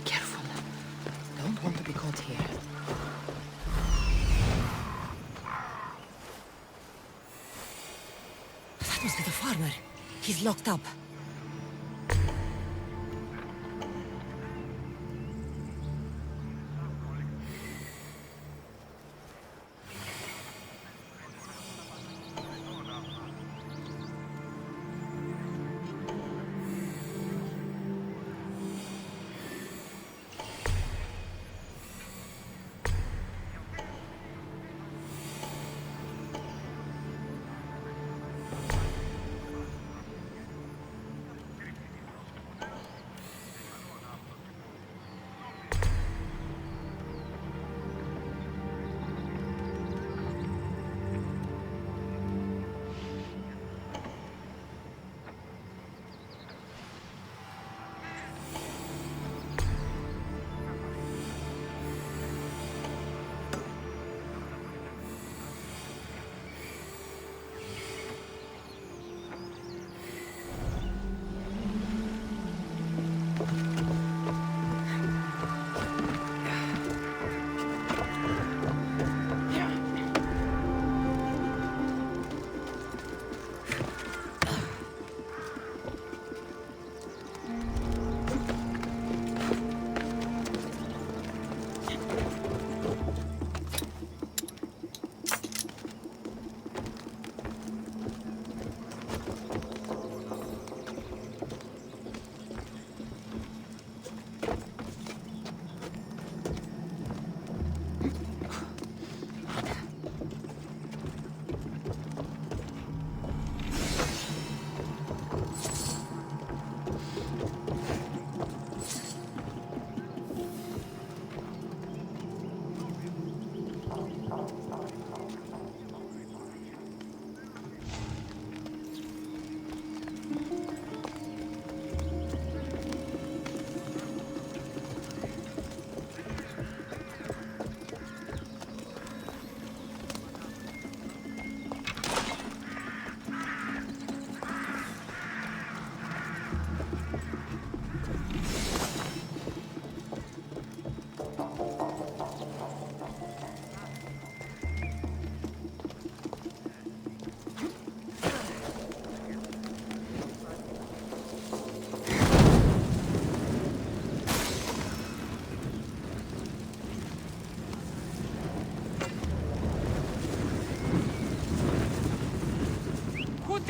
Careful. Don't want to be caught here. That must be the farmer. He's locked up.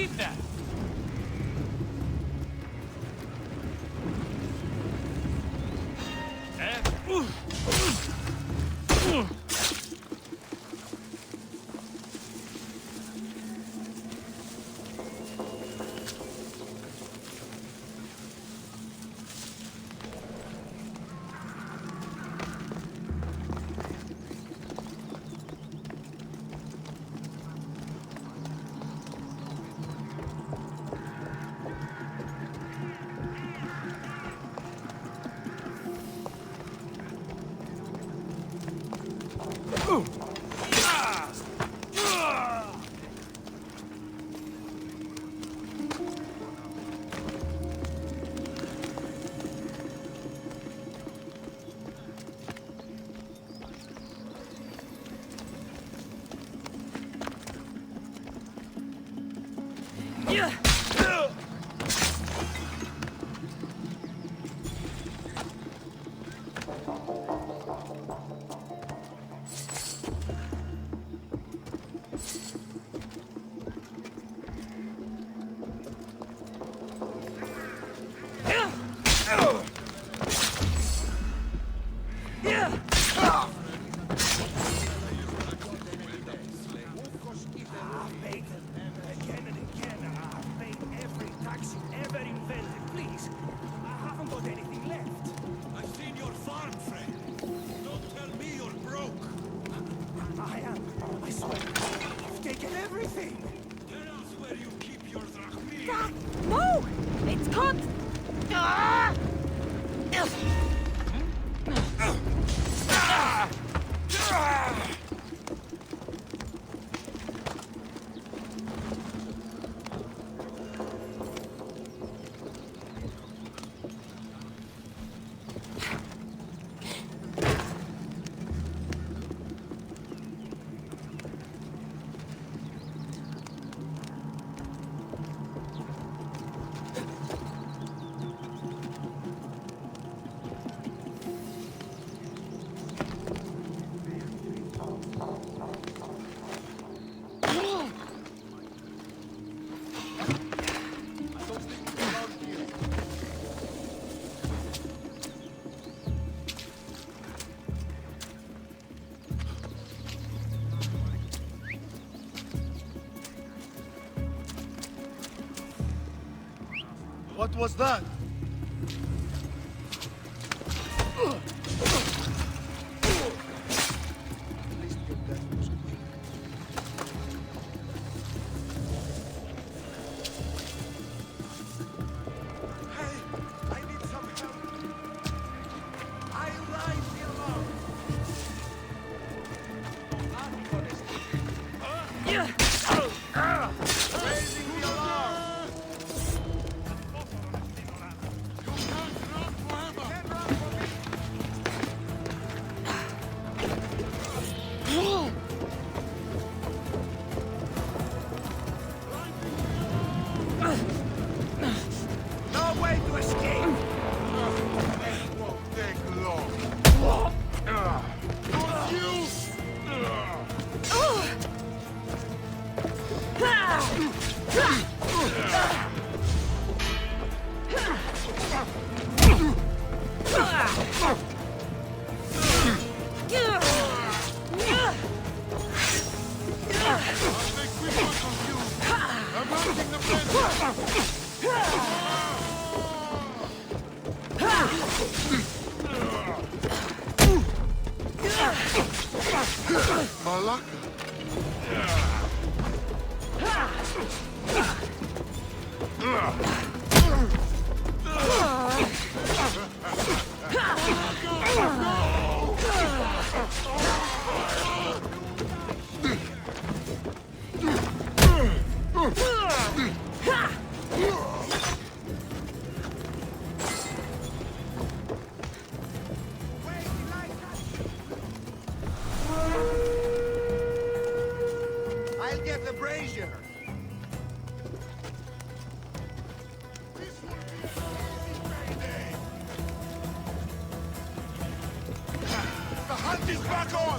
did that? What was that? I'll get the brazier. The hunt is back on!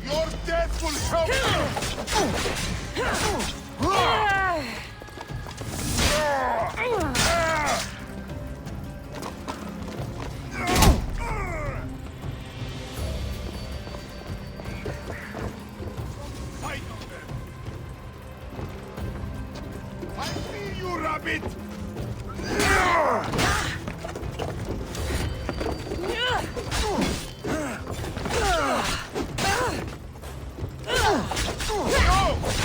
Your death will help Fight them. I see you, rabbit! No!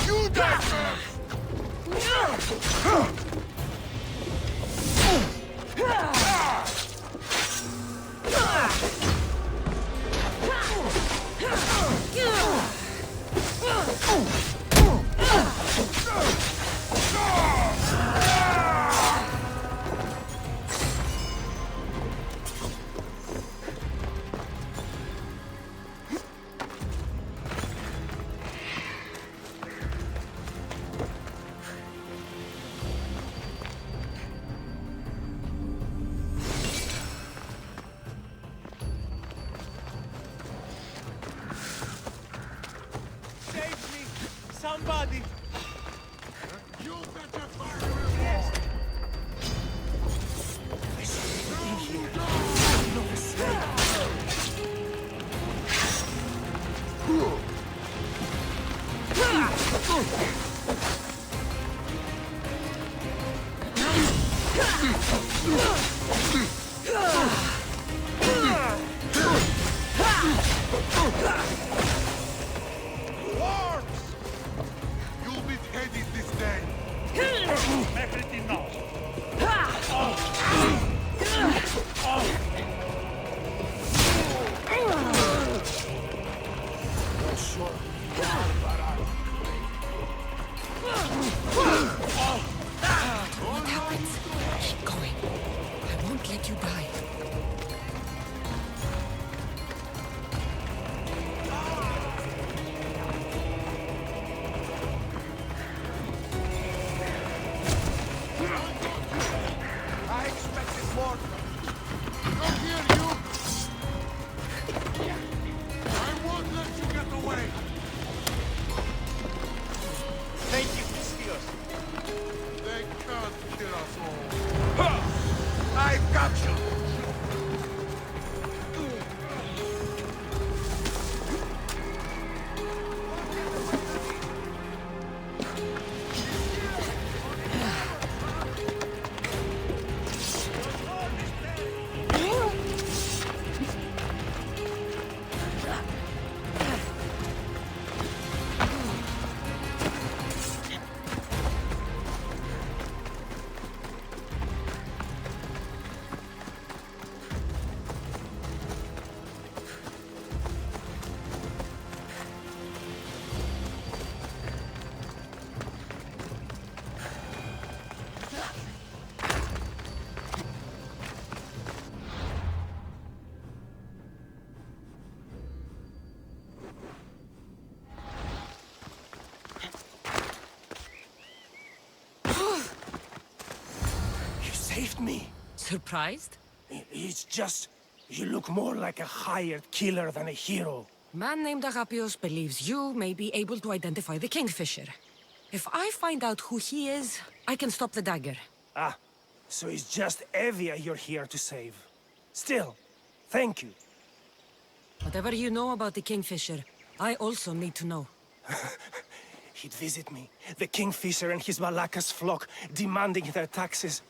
You die first! Save me! Somebody! You better fire! Yes. Worms! You'll be headed this day. Everything now! What happens? Keep going. I won't let you die. I expected more. Come here, you! I won't let you get away! Thank you, Christios. They can't kill us all. I got you! You saved me. Surprised? It's just... you look more like a hired killer than a hero. Man named Agapios believes you may be able to identify the Kingfisher. If I find out who he is, I can stop the dagger. Ah, so it's just Evia you're here to save. Still, thank you. Whatever you know about the Kingfisher, I also need to know. He'd visit me, the Kingfisher and his Malakas flock, demanding their taxes.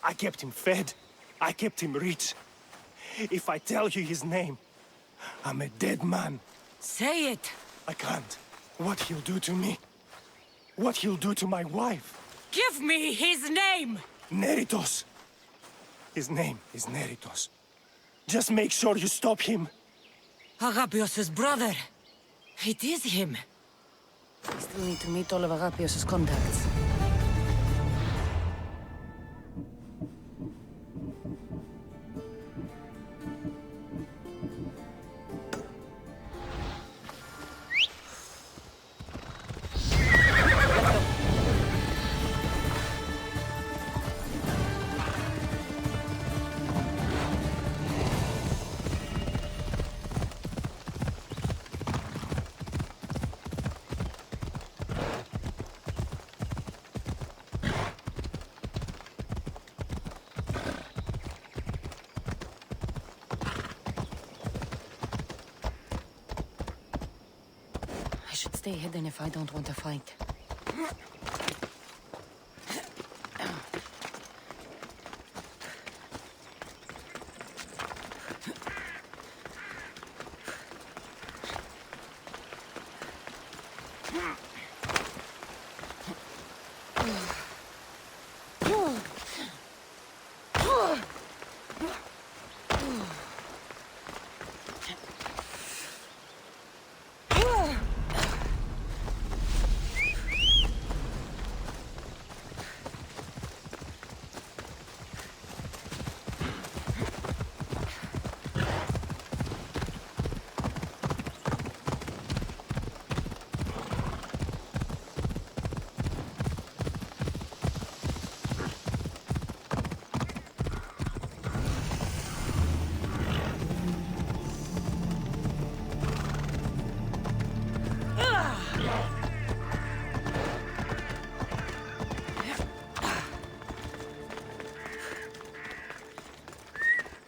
I kept him fed. I kept him rich. If I tell you his name, I'm a dead man. Say it! I can't. What he'll do to me. What he'll do to my wife. Give me his name! Neritos. His name is Neritos. Just make sure you stop him. Agapios' brother. It is him. I still need to meet all of Agapios' contacts. cannot stay hidden if I don't want to fight.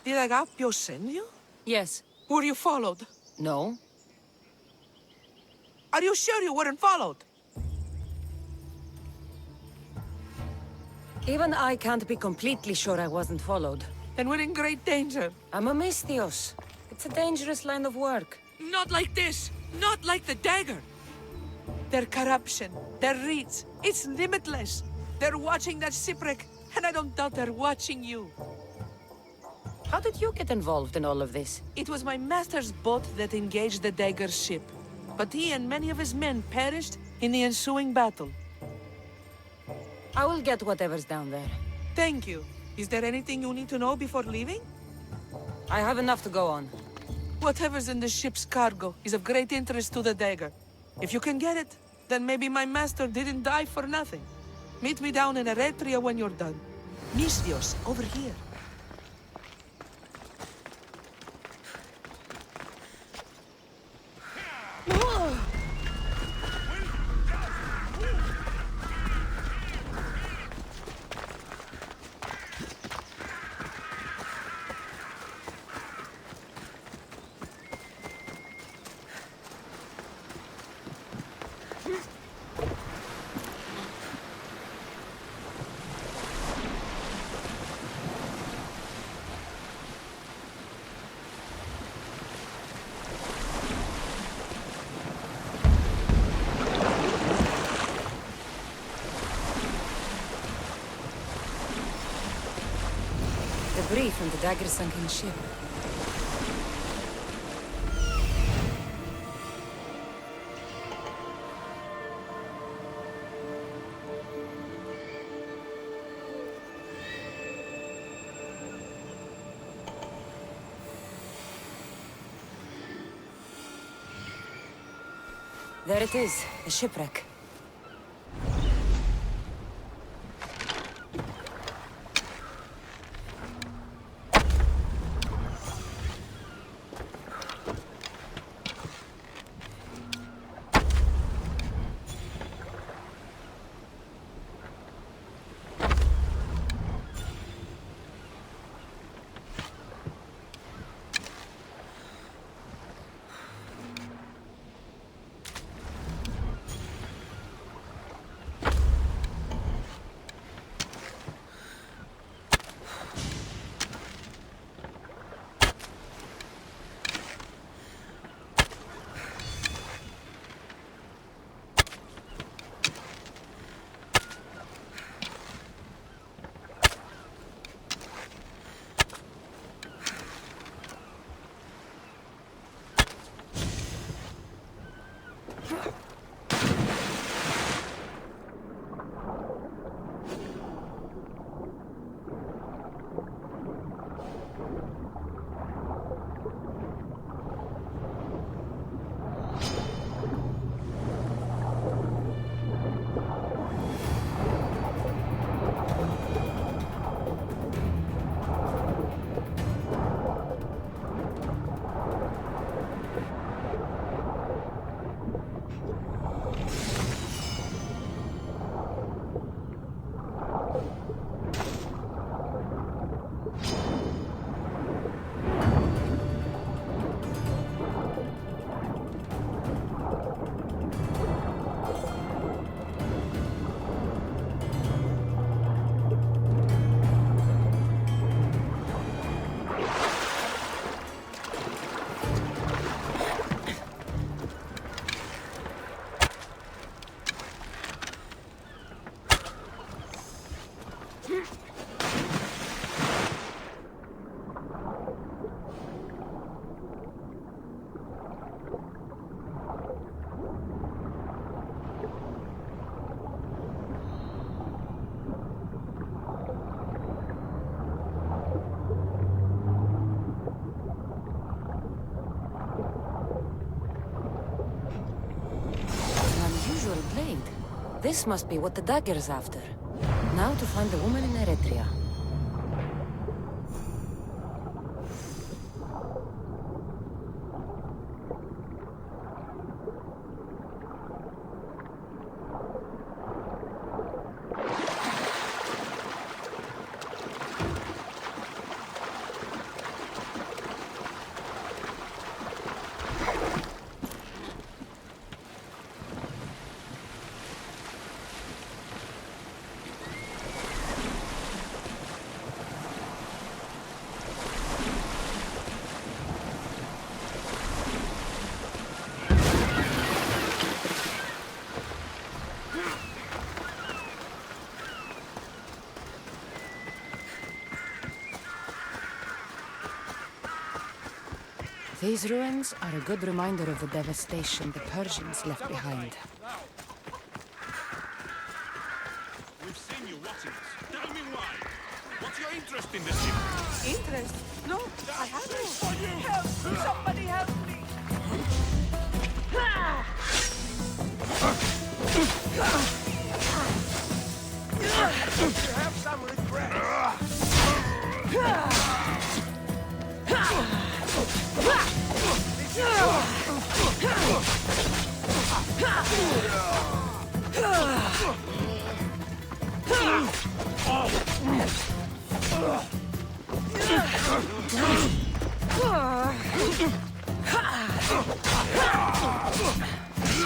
Did Agapio send you? Yes. Were you followed? No? Are you sure you weren't followed? Even I can't be completely sure I wasn't followed. Then we're in great danger. I'm a Misthios. It's a dangerous line of work. Not like this. Not like the dagger. Their corruption, their reach, it's limitless. They're watching that shipwreck, and I don't doubt they're watching you. How did you get involved in all of this? It was my master's boat that engaged the dagger ship. But he and many of his men perished in the ensuing battle. I will get whatever's down there. Thank you. Is there anything you need to know before leaving? I have enough to go on. Whatever's in the ship's cargo is of great interest to the dagger. If you can get it, then maybe my master didn't die for nothing. Meet me down in Eretria when you're done. Misthios, over here. Debris from the dagger-sunken ship. There it is, the shipwreck. This must be what the dagger's after. Now to find the woman in Eretria. These ruins are a good reminder of the devastation the Persians left behind. We've seen you watching us. Tell me why. What's your interest in this ship? Interest? No, I have no. Help! Somebody help me! You have some regret.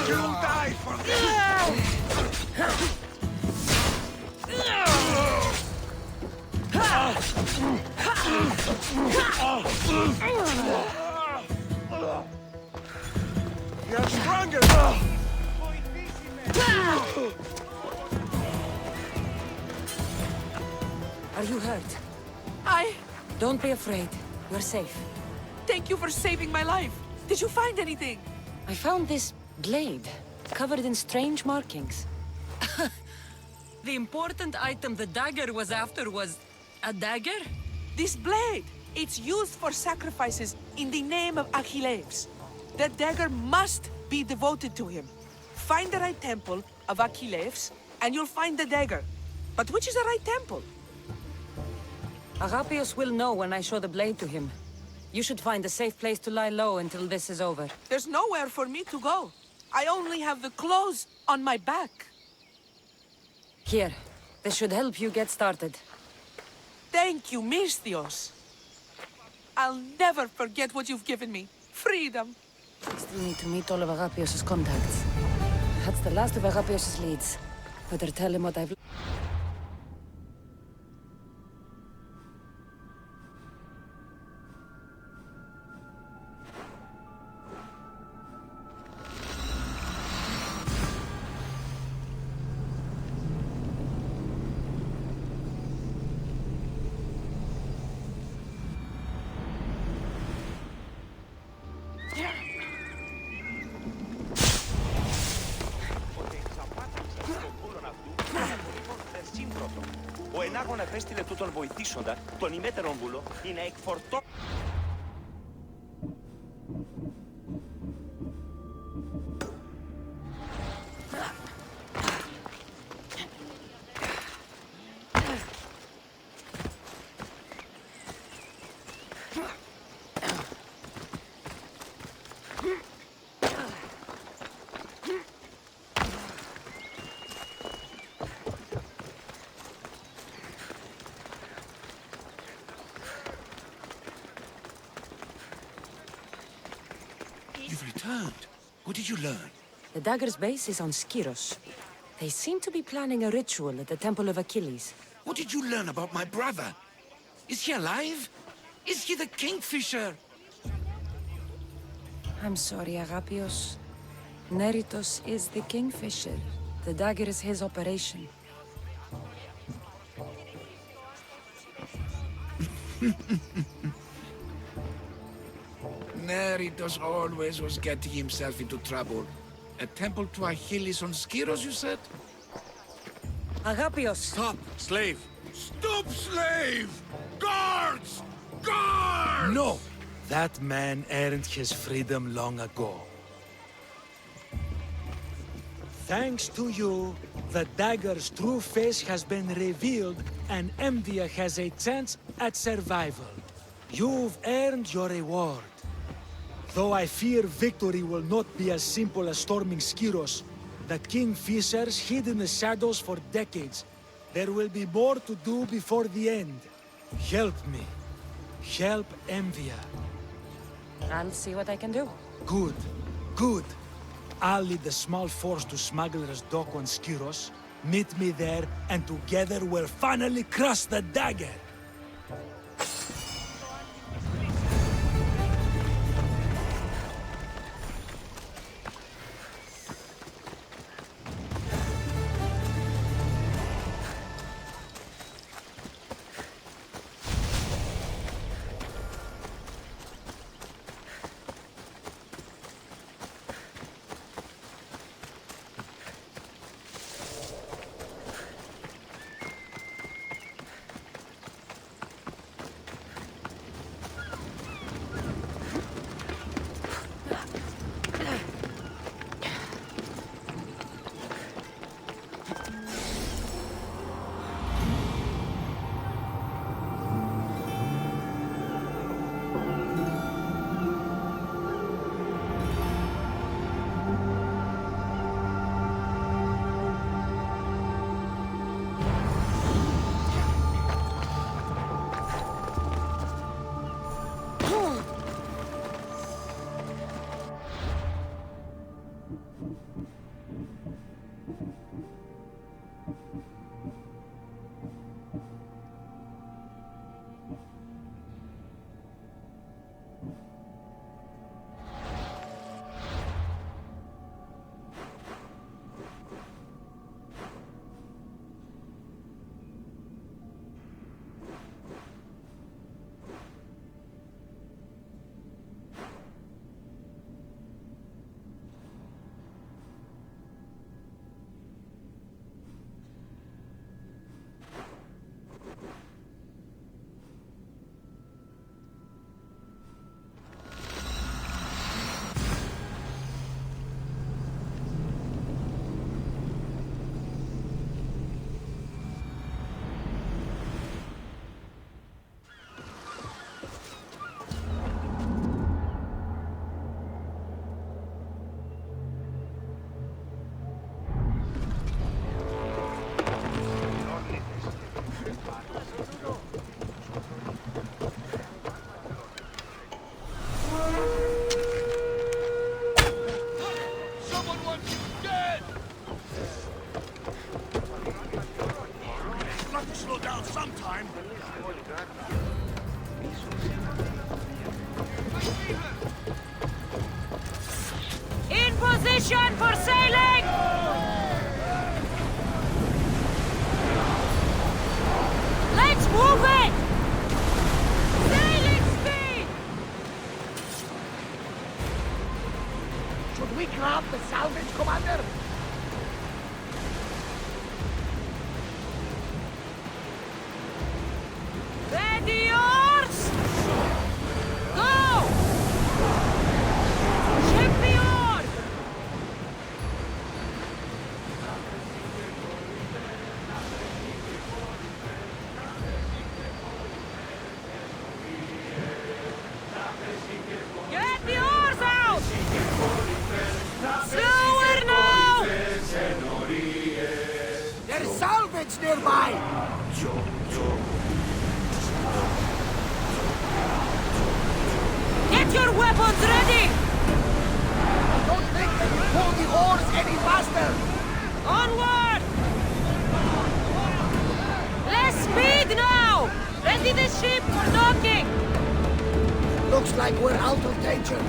You'll die for this! You're stronger! Are you hurt? Don't be afraid. You're safe. Thank you for saving my life. Did you find anything? I found this blade, covered in strange markings. The important item the dagger was after was a dagger? This blade! It's used for sacrifices in the name of Achilles. The dagger must be devoted to him. Find the right temple of Achilles, and you'll find the dagger. But which is the right temple? Agapios will know when I show the blade to him. You should find a safe place to lie low until this is over. There's nowhere for me to go. I only have the clothes on my back. Here, this should help you get started. Thank you, Misthios. I'll never forget what you've given me. Freedom. I still need to meet all of Agapios' contacts. That's the last of Agapios' leads. Better tell him what I've... Ο ενάγων απέστειλε τούτον βοηθήσοντα, τον ημέτερον βουλό, ή να εκφορτώ... You've returned. What did you learn? The dagger's base is on Skiros. They seem to be planning a ritual at the Temple of Achilles. What did you learn about my brother? Is he alive? Is he the Kingfisher? I'm sorry, Agapios. Neritos is the Kingfisher. The dagger is his operation. Neritos always was getting himself into trouble. A temple to Achilles on Skiros, you said? Agapios! Stop, slave! Stop, slave! Guards! Guards! No! That man earned his freedom long ago. Thanks to you, the dagger's true face has been revealed and Emdia has a chance at survival. You've earned your reward. Though I fear victory will not be as simple as storming Skiros, the Kingfishers hid in the shadows for decades. There will be more to do before the end. Help me. Help Emdia. I'll see what I can do. Good. Good. I'll lead the small force to Smuggler's Dock on Skiros. Meet me there, and together we'll finally crush the dagger! In position for sailing! Let's move it! Sailing speed! Should we grab the salvage, Commander? Ready yours! Go! Ship the oars! Get the oars out! Slower now! There's salvage nearby! Get your weapons ready! I don't think they can pull the oars any faster! Onward! Less speed now! Ready the ship for docking! Looks like we're out of danger.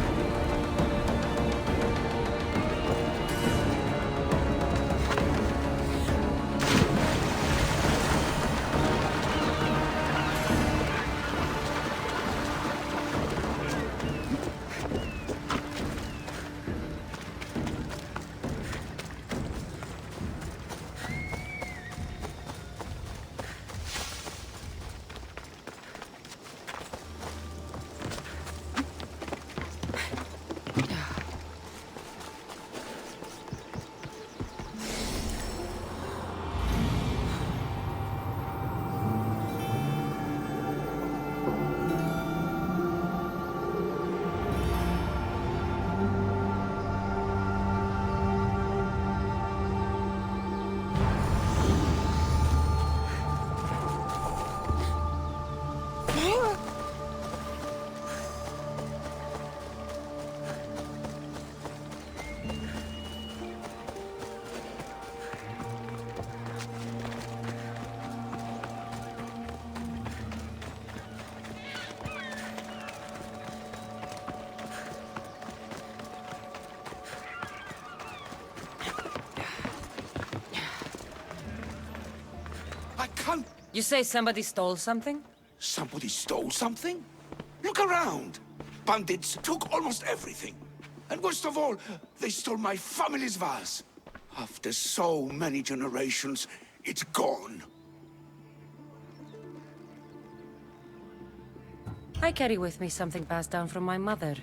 can't... You say somebody stole something? Somebody stole something? Look around. Bandits took almost everything. And worst of all, they stole my family's vase. After so many generations, it's gone. I carry with me something passed down from my mother.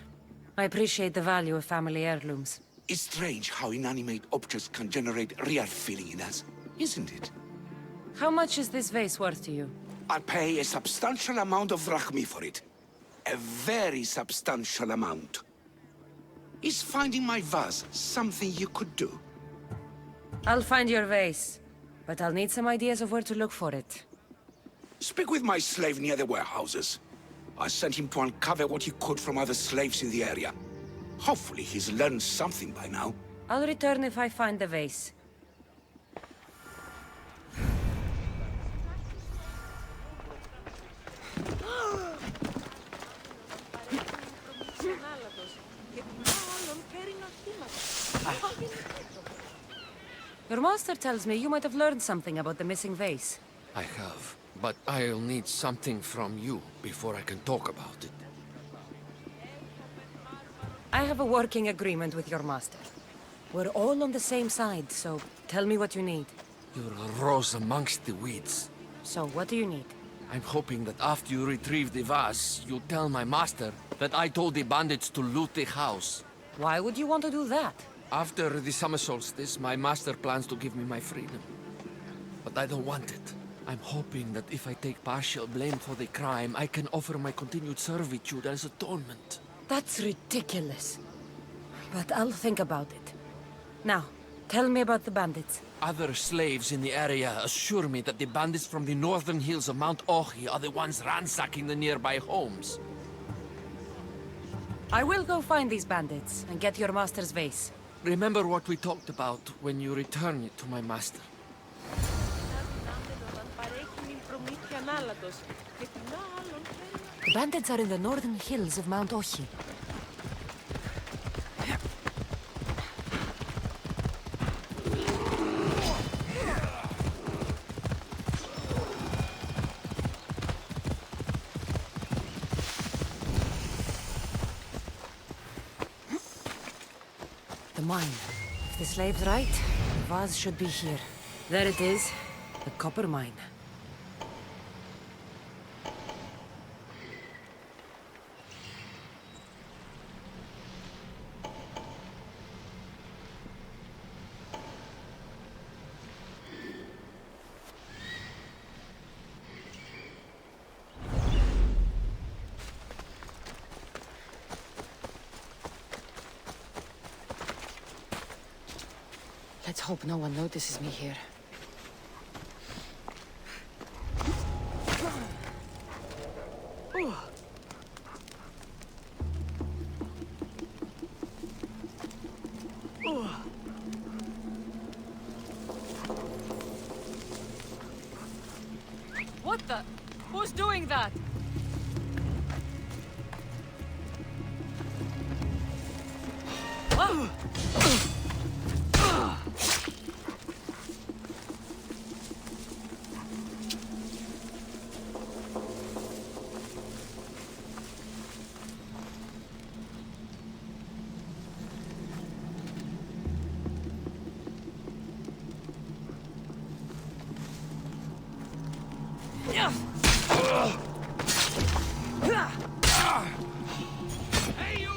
I appreciate the value of family heirlooms. It's strange how inanimate objects can generate real feeling in us, isn't it? How much is this vase worth to you? I pay a substantial amount of drachmi for it. A very substantial amount. Is finding my vase something you could do? I'll find your vase, but I'll need some ideas of where to look for it. Speak with my slave near the warehouses. I sent him to uncover what he could from other slaves in the area. Hopefully he's learned something by now. I'll return if I find the vase. Your master tells me you might have learned something about the missing vase. I have, but I'll need something from you before I can talk about it. I have a working agreement with your master. We're all on the same side, so tell me what you need. You're a rose amongst the weeds. So, what do you need? I'm hoping that after you retrieve the vase, you'll tell my master that I told the bandits to loot the house. Why would you want to do that? After the summer solstice, my master plans to give me my freedom. But I don't want it. I'm hoping that if I take partial blame for the crime, I can offer my continued servitude as atonement. That's ridiculous. But I'll think about it. Now, tell me about the bandits. Other slaves in the area assure me that the bandits from the northern hills of Mount Ohi are the ones ransacking the nearby homes. I will go find these bandits and get your master's vase. Remember what we talked about when you return it to my master. The bandits are in the northern hills of Mount Ohi. The mine. If the slave's right, the vase should be here. There it is, the copper mine. Let's hope no one notices me here. What the? Who's doing that? Oh! Hey, you!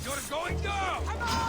You're going down!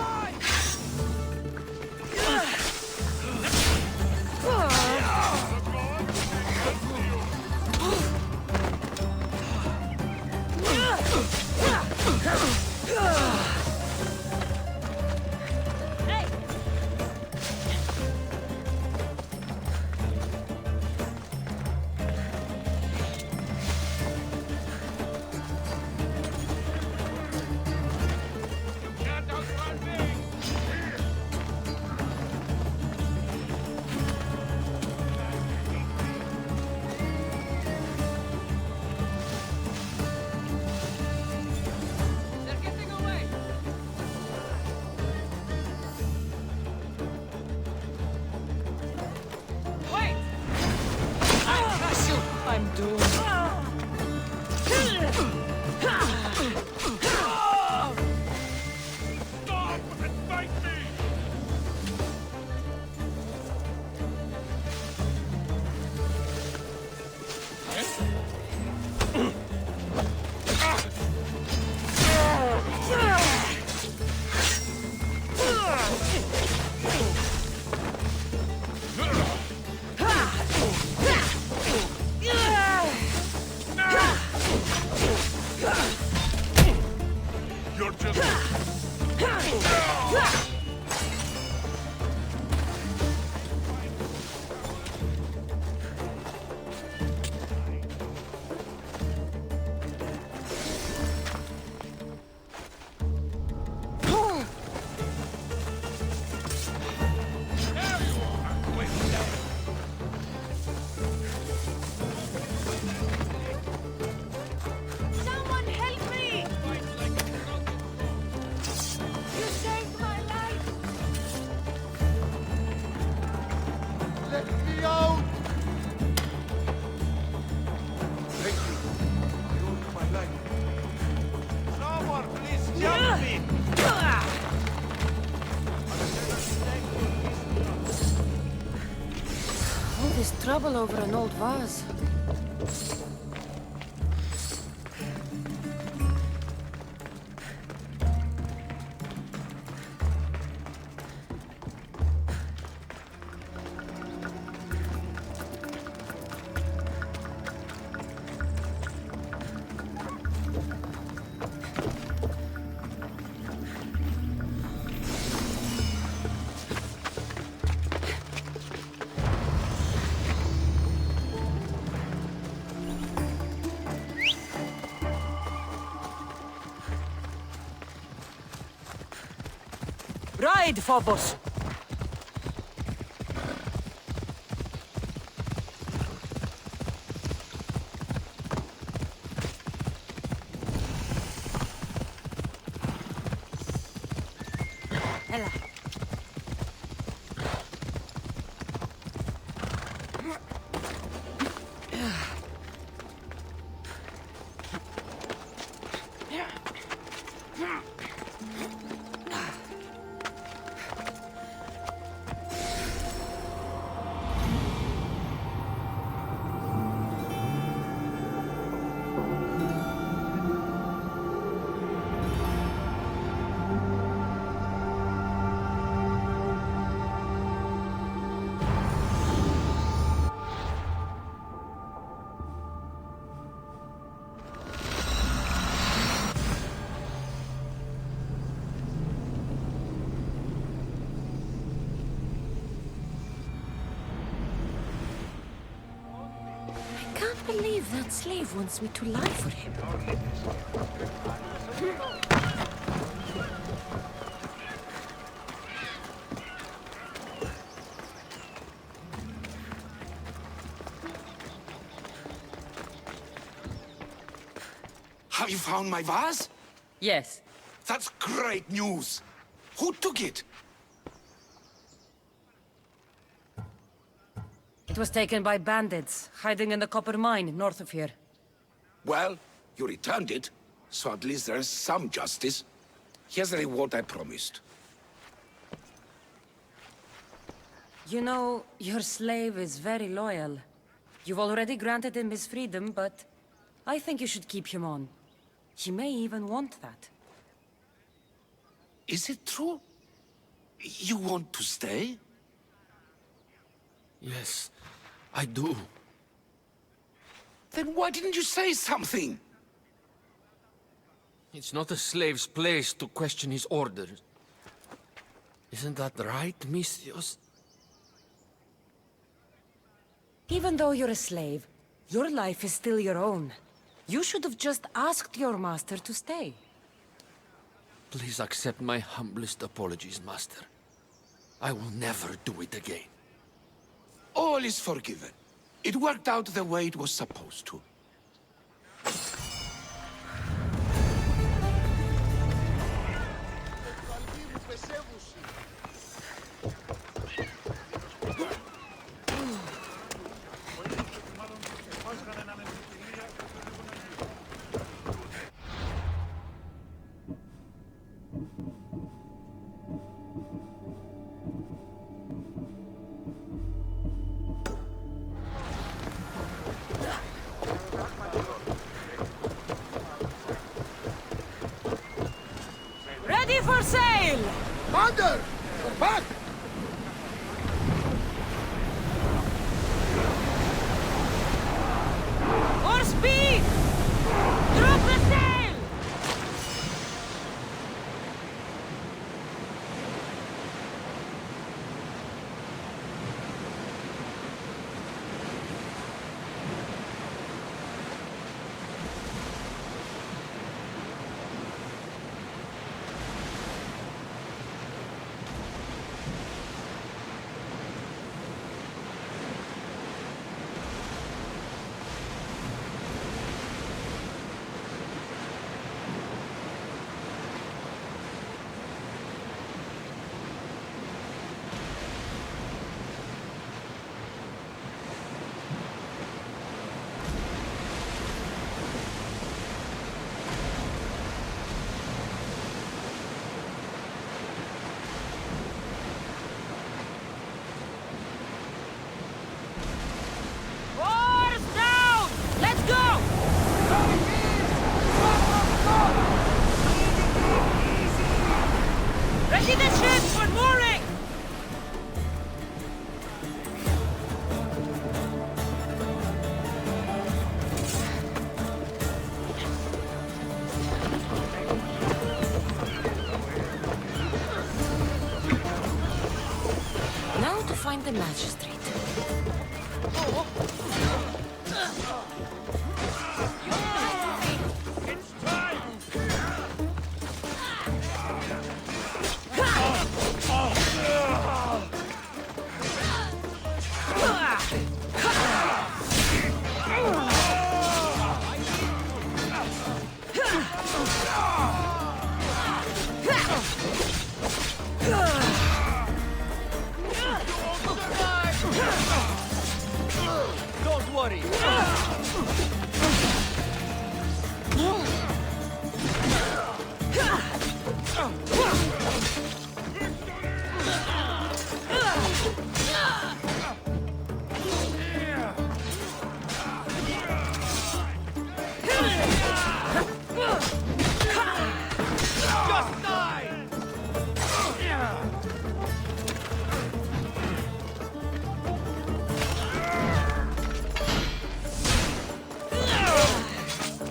You're just... Someone help me! You saved my life! Let me out! Thank you. You saved my life. Someone, please jump me! All this trouble over an old vase. Ride, Phobos! Ella. I can't believe that slave wants me to lie for him. Have you found my vase? Yes. That's great news. Who took it? It was taken by bandits, hiding in the copper mine north of here. Well, you returned it, so at least there's some justice. Here's the reward I promised. You know, your slave is very loyal. You've already granted him his freedom, but I think you should keep him on. He may even want that. Is it true? You want to stay? Yes, I do. Then why didn't you say something? It's not a slave's place to question his orders. Isn't that right, Misthios? Even though you're a slave, your life is still your own. You should have just asked your master to stay. Please accept my humblest apologies, Master. I will never do it again. All is forgiven. It worked out the way it was supposed to. Ready for sail! Commander! We're back! More speed! Drop the sail! the magistrate. Don't worry.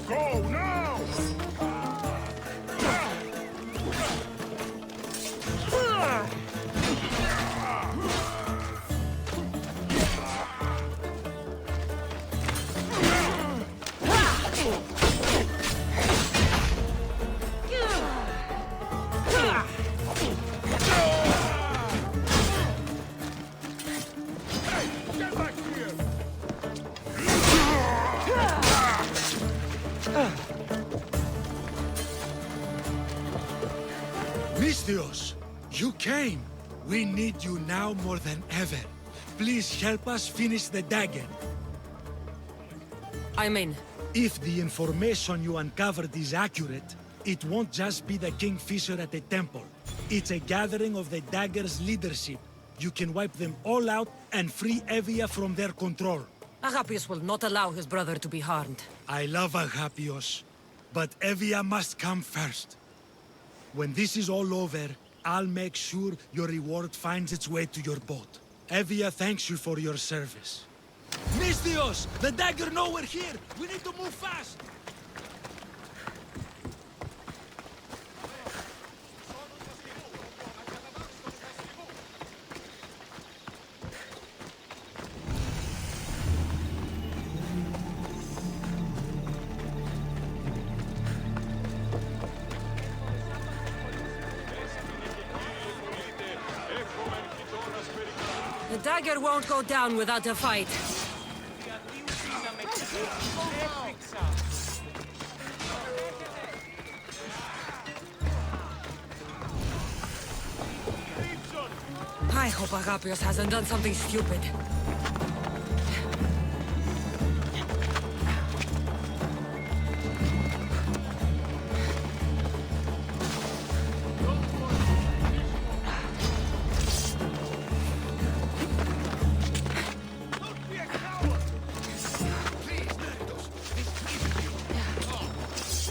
Go now! Hey, get back here! Misthios, you came. We need you now more than ever. Please help us finish the dagger. I'm in. If the information you uncovered is accurate, it won't just be the Kingfisher at the temple. It's a gathering of the dagger's leadership. You can wipe them all out and free Evia from their control. Agapius will not allow his brother to be harmed. I love Agapios, but Evia must come first. When this is all over, I'll make sure your reward finds its way to your boat. Evia thanks you for your service. Misthios! The dagger nowhere here! We need to move fast! The dagger won't go down without a fight. I hope Agapios hasn't done something stupid.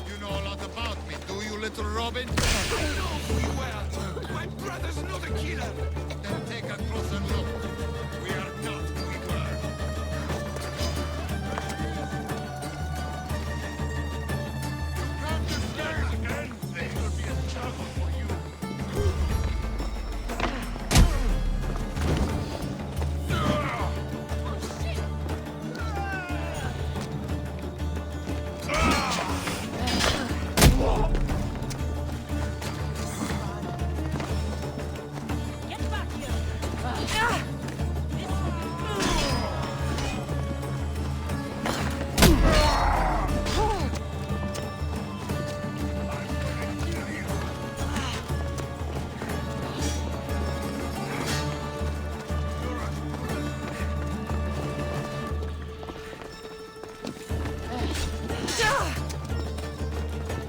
You know a lot about me, do you, little Robin? My brother's not a killer. Then take a closer look. We are not who we were. You come to stairs again? It will be a trouble for you.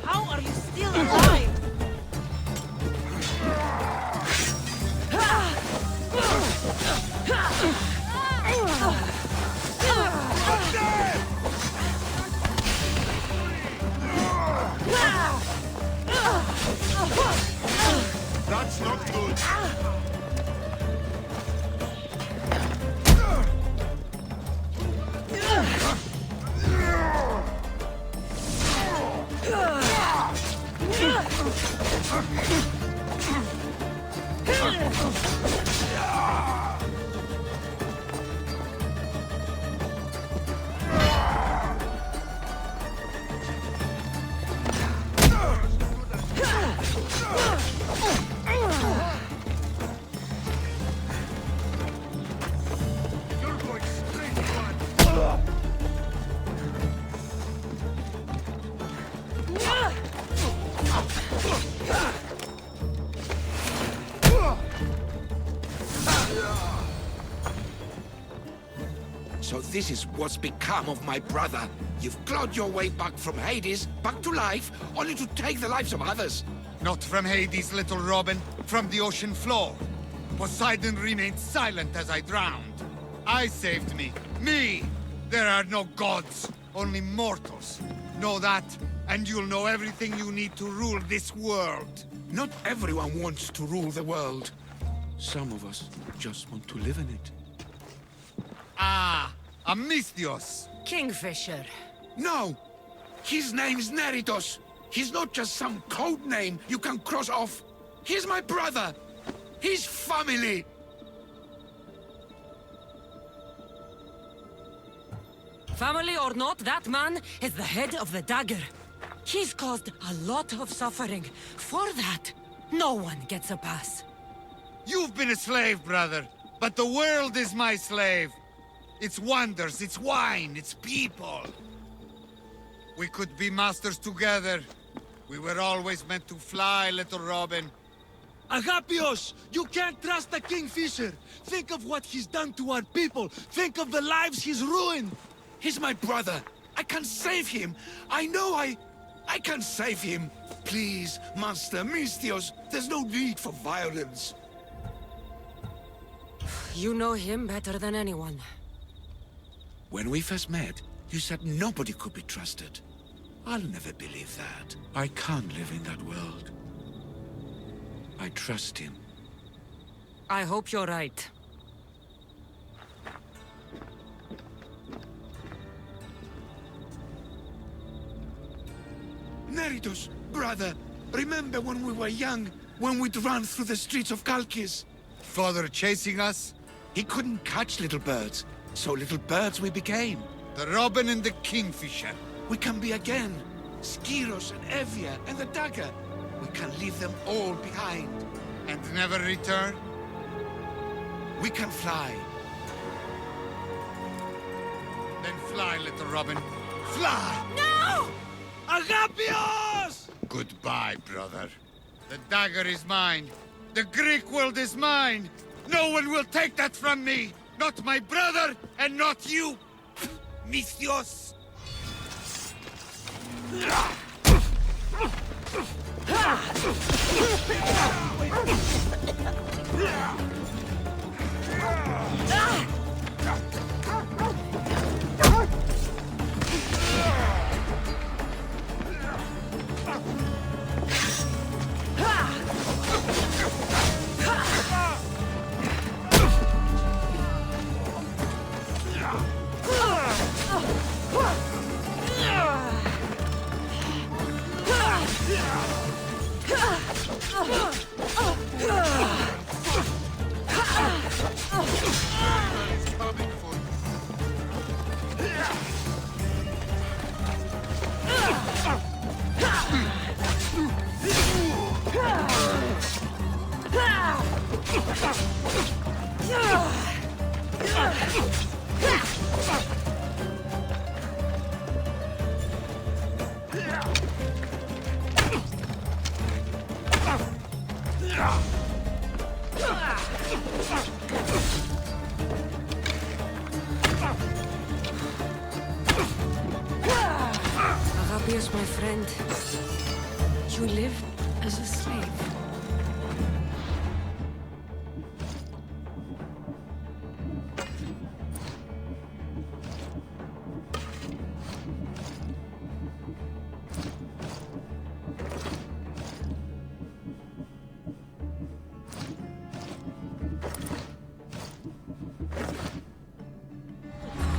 How are you still alive? That's not good. this is what's become of my brother. You've clawed your way back from Hades, back to life, only to take the lives of others. Not from Hades, little Robin, from the ocean floor. Poseidon remained silent as I drowned. I saved me. Me! There are no gods, only mortals. Know that, and you'll know everything you need to rule this world. Not everyone wants to rule the world. Some of us just want to live in it. Ah, Amisthios. Kingfisher. No! His name's Neritos. He's not just some code name you can cross off. He's my brother. He's family. Family or not, that man is the head of the dagger. He's caused a lot of suffering. For that, no one gets a pass. You've been a slave, brother, but the world is my slave. Its wonders, its wine, its people. We could be masters together. We were always meant to fly, little Robin. Agapios, you can't trust the Kingfisher. Think of what he's done to our people. Think of the lives he's ruined. He's my brother. I can save him. I know I can save him. Please, Master Misthios, there's no need for violence. You know him better than anyone. When we first met, you said nobody could be trusted. I'll never believe that. I can't live in that world. I trust him. I hope you're right. Neritos, brother, remember when we were young, when we'd run through the streets of Kalkis? Father chasing us? He couldn't catch little birds, so little birds we became. The Robin and the Kingfisher. We can be again. Skiros and Evia and the dagger. We can leave them all behind. And never return? We can fly. Then fly, little Robin. Fly! No! Agapios! Goodbye, brother. The dagger is mine. The Greek world is mine. No one will take that from me. Not my brother, and not you. Misthios. Agapios, my friend, you lived as a slave.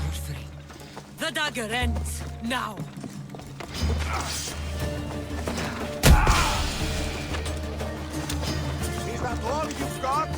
You're free. The dagger ends now. Is that all you've got?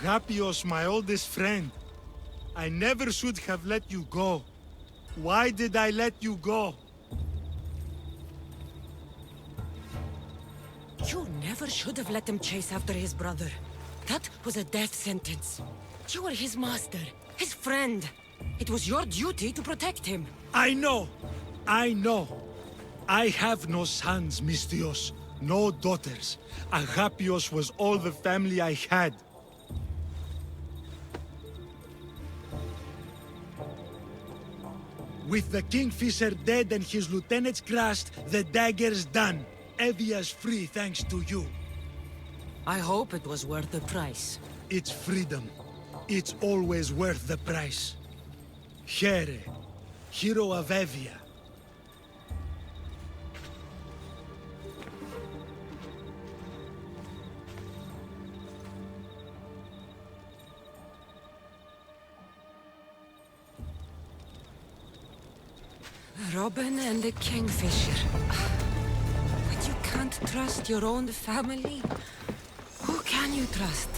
Agapios, my oldest friend. I never should have let you go. Why did I let you go? You never should have let him chase after his brother. That was a death sentence. You were his master, his friend. It was your duty to protect him. I know. I know. I have no sons, Misthios. No daughters. Agapios was all the family I had. With the Kingfisher dead and his lieutenants crushed, the dagger's done. Evia's free thanks to you. I hope it was worth the price. It's freedom. It's always worth the price. Here, hero of Evia. Robin and the Kingfisher. But you can't trust your own family. Who can you trust?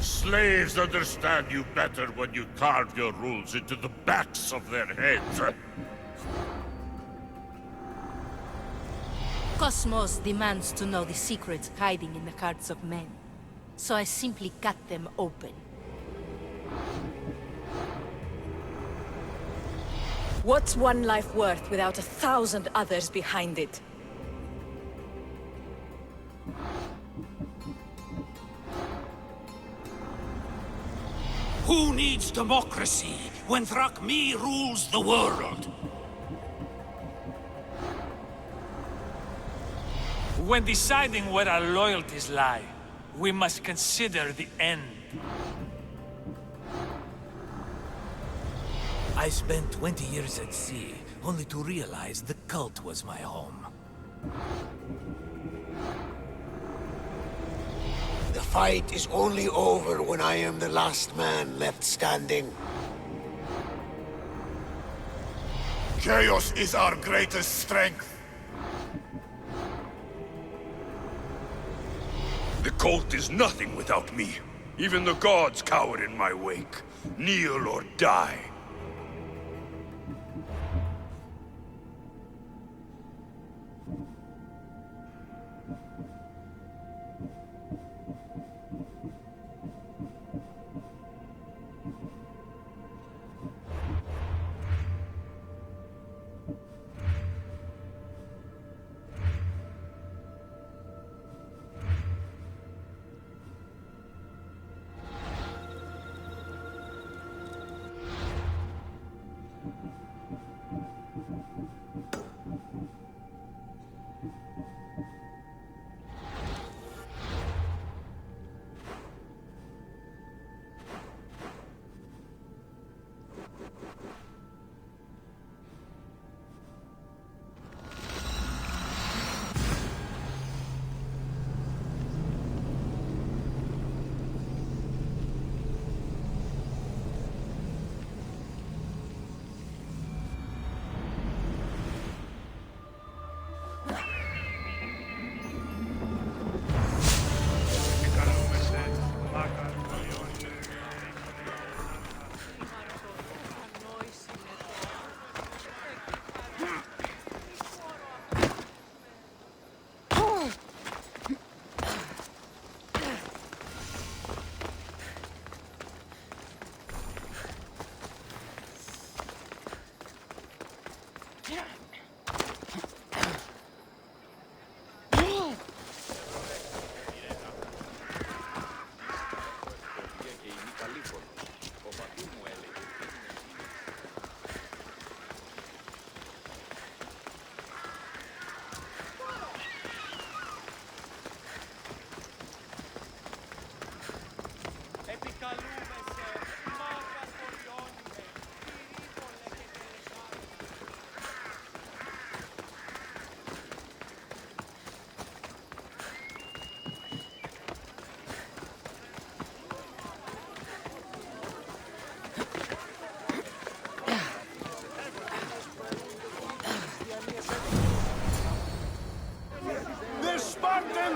Slaves understand you better when you carve your rules into the backs of their heads. Cosmos demands to know the secrets hiding in the hearts of men. So I simply cut them open. What's one life worth without 1,000 others behind it? Who needs democracy when Thrakmi rules the world? When deciding where our loyalties lie, we must consider the end. I spent 20 years at sea, only to realize the cult was my home. The fight is only over when I am the last man left standing. Chaos is our greatest strength. The cult is nothing without me. Even the gods cower in my wake. Kneel or die.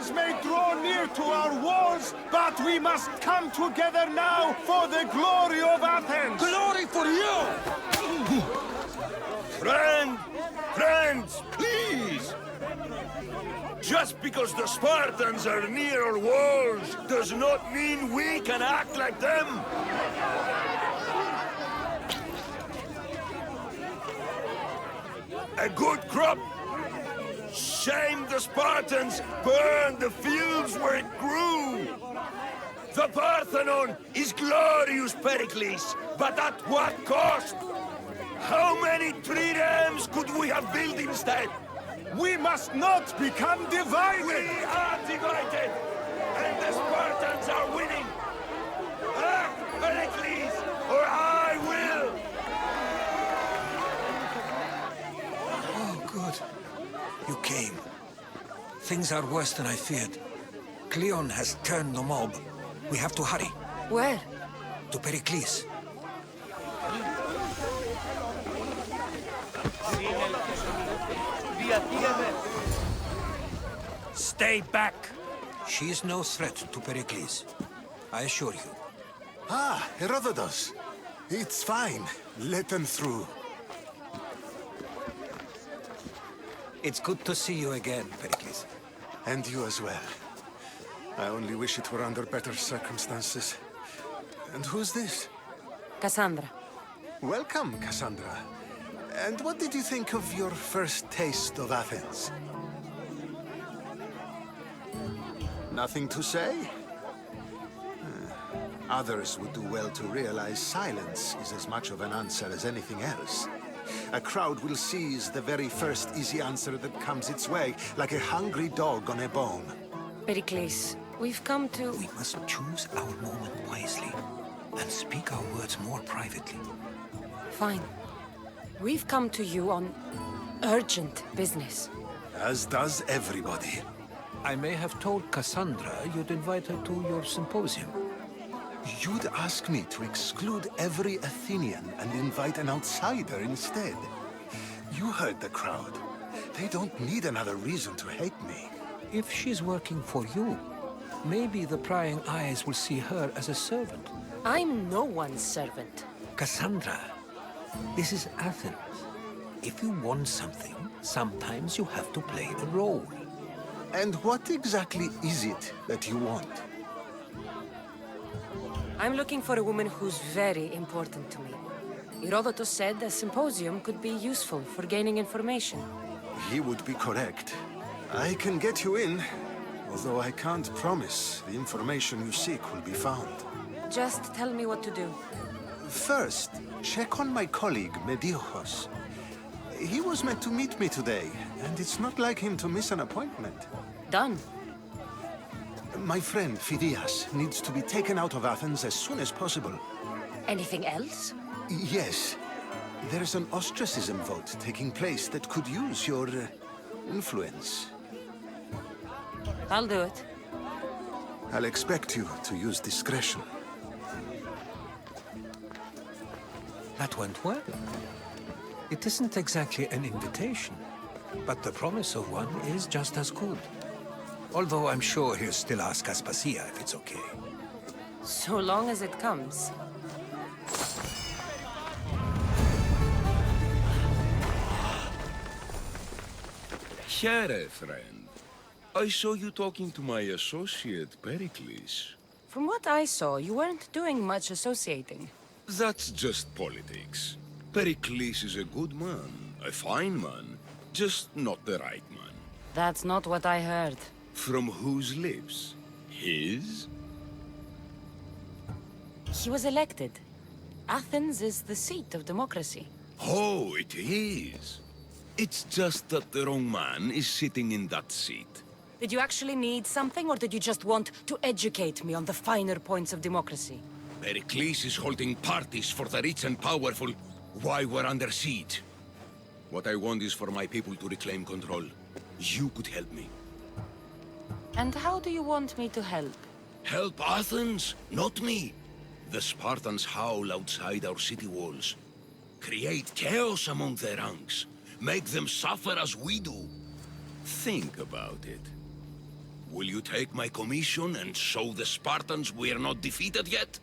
enemies may draw near to our walls, but we must come together now for the glory of Athens! Glory for you! Friends, please! Just because the Spartans are near our walls does not mean we can act like them! A good crop! Shame the Spartans burned the fields where it grew! The Parthenon is glorious, Pericles, but at what cost? How many triremes could we have built instead? We must not become divided! We are divided! And the Spartans are winning! Act, Pericles, or I will! Oh, good. You came. Things are worse than I feared. Cleon has turned the mob. We have to hurry. Where? To Pericles. Stay back! She is no threat to Pericles. I assure you. Ah, Herodotus. It's fine. Let them through. It's good to see you again, Pericles. And you as well. I only wish it were under better circumstances. And who's this? Cassandra. Welcome, Cassandra. And what did you think of your first taste of Athens? Nothing to say? Others would do well to realize silence is as much of an answer as anything else. A crowd will seize the very first easy answer that comes its way, like a hungry dog on a bone. Pericles, we've come to... We must choose our moment wisely, and speak our words more privately. Fine. We've come to you on urgent business. As does everybody. I may have told Cassandra you'd invite her to your symposium. You'd ask me to exclude every Athenian and invite an outsider instead. You heard the crowd. They don't need another reason to hate me. If she's working for you, maybe the prying eyes will see her as a servant. I'm no one's servant. Cassandra, this is Athens. If you want something, sometimes you have to play a role. And what exactly is it that you want? I'm looking for a woman who's very important to me. Herodotus said a symposium could be useful for gaining information. He would be correct. I can get you in, although I can't promise the information you seek will be found. Just tell me what to do. First, check on my colleague, Mediochos. He was meant to meet me today, and it's not like him to miss an appointment. Done. My friend, Phidias, needs to be taken out of Athens as soon as possible. Anything else? Yes. There's an ostracism vote taking place that could use your influence. I'll do it. I'll expect you to use discretion. That went well. It isn't exactly an invitation, but the promise of one is just as good. Although I'm sure he'll still ask Aspasia if it's okay. So long as it comes. Here, friend. I saw you talking to my associate, Pericles. From what I saw, you weren't doing much associating. That's just politics. Pericles is a good man, a fine man, just not the right man. That's not what I heard. From whose lips? His? He was elected. Athens is the seat of democracy. Oh, it is. It's just that the wrong man is sitting in that seat. Did you actually need something, or did you just want to educate me on the finer points of democracy? Pericles is holding parties for the rich and powerful while we're under siege. What I want is for my people to reclaim control. You could help me. And how do you want me to help? Help Athens, not me. The Spartans howl outside our city walls. Create chaos among their ranks. Make them suffer as we do. Think about it. Will you take my commission and show the Spartans we are not defeated yet?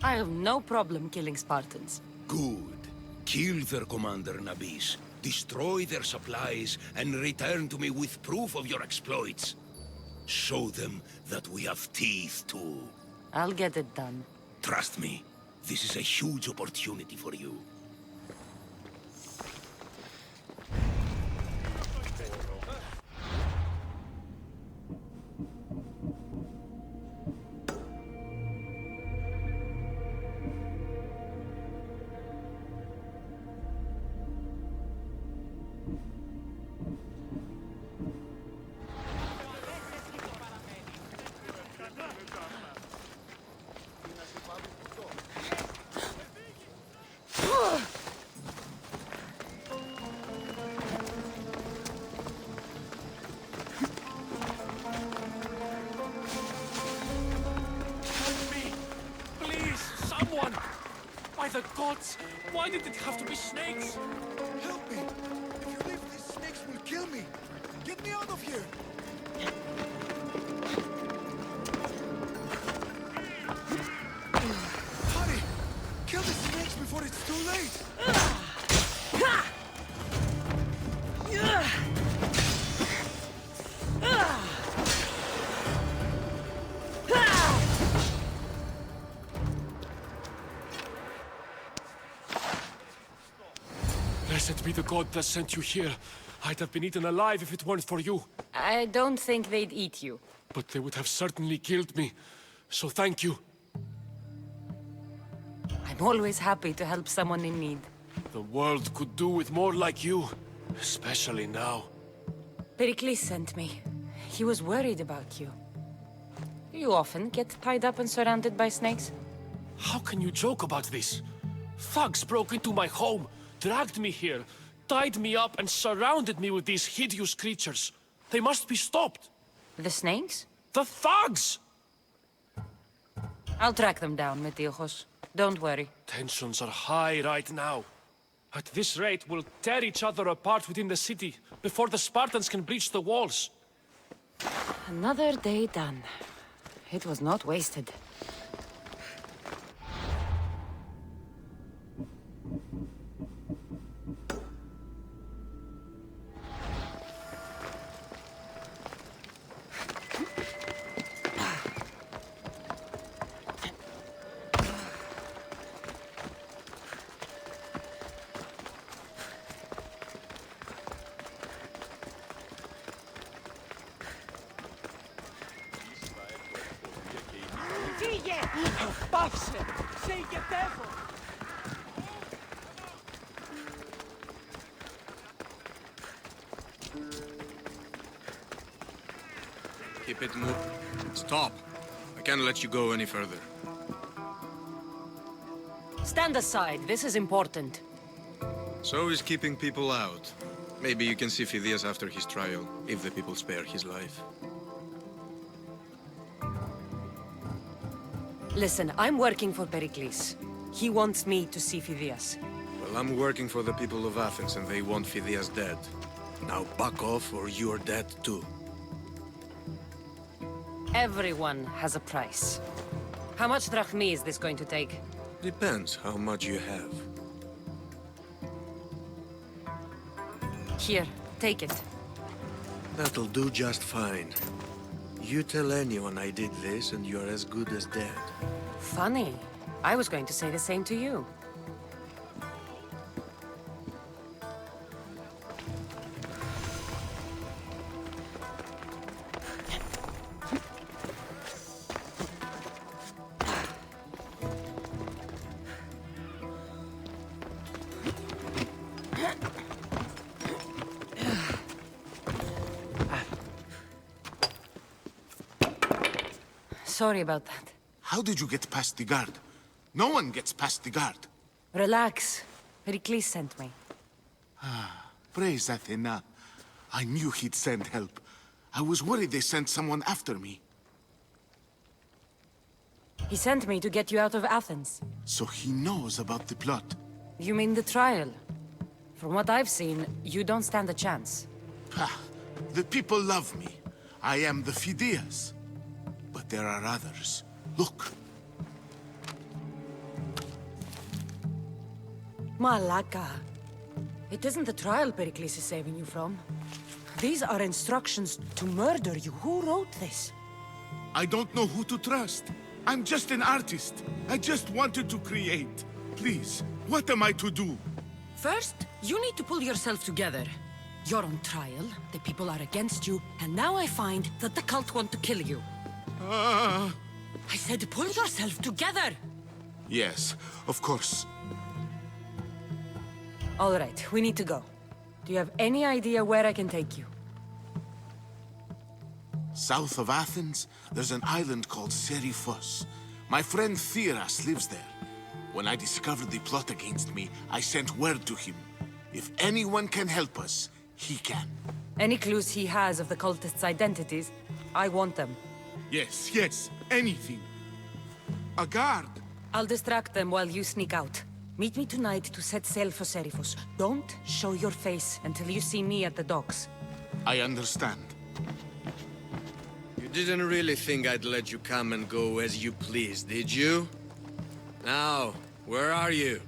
I have no problem killing Spartans. Good. Kill their commander, Nabis. Destroy their supplies and return to me with proof of your exploits. Show them that we have teeth, too. I'll get it done. Trust me, this is a huge opportunity for you. By the gods! Why did it have to be snakes? Help me! If you leave, these snakes will kill me! Get me out of here! Hurry! Kill the snakes before it's too late! Blessed be the god that sent you here. I'd have been eaten alive if it weren't for you. I don't think they'd eat you. But they would have certainly killed me. So thank you. I'm always happy to help someone in need. The world could do with more like you. Especially now. Pericles sent me. He was worried about you. You often get tied up and surrounded by snakes? How can you joke about this? Thugs broke into my home, dragged me here, tied me up and surrounded me with these hideous creatures. They must be stopped. The snakes? The thugs! I'll track them down, Metiochos. Don't worry. Tensions are high right now. At this rate, we'll tear each other apart within the city before the Spartans can breach the walls. Another day done. It was not wasted. Keep it moving. Stop. I can't let you go any further. Stand aside. This is important. So is keeping people out. Maybe you can see Phidias after his trial, if the people spare his life. Listen, I'm working for Pericles. He wants me to see Phidias. Well, I'm working for the people of Athens, and they want Phidias dead. Now back off, or you're dead too. Everyone has a price. How much drachmi is this going to take? Depends how much you have. Here, take it. That'll do just fine. You tell anyone I did this, and you're as good as dead. Funny. I was going to say the same to you. Sorry about that. How did you get past the guard? No one gets past the guard. Relax. Pericles sent me. Praise Athena. I knew he'd send help. I was worried they sent someone after me. He sent me to get you out of Athens. So he knows about the plot. You mean the trial? From what I've seen, you don't stand a chance. The people love me. I am the Fideas. But there are others. Look. Malaka. It isn't the trial Pericles is saving you from. These are instructions to murder you. Who wrote this? I don't know who to trust. I'm just an artist. I just wanted to create. Please, what am I to do? First, you need to pull yourself together. You're on trial, the people are against you, and now I find that the cult want to kill you. I said pull yourself together! Yes, of course. All right, we need to go. Do you have any idea where I can take you? South of Athens, there's an island called Seriphos. My friend Theras lives there. When I discovered the plot against me, I sent word to him. If anyone can help us, he can. Any clues he has of the cultists' identities, I want them. Yes, anything. A guard. I'll distract them while you sneak out. Meet me tonight to set sail for Seriphos. Don't show your face until you see me at the docks. I understand. You didn't really think I'd let you come and go as you please, did you? Now, where are you?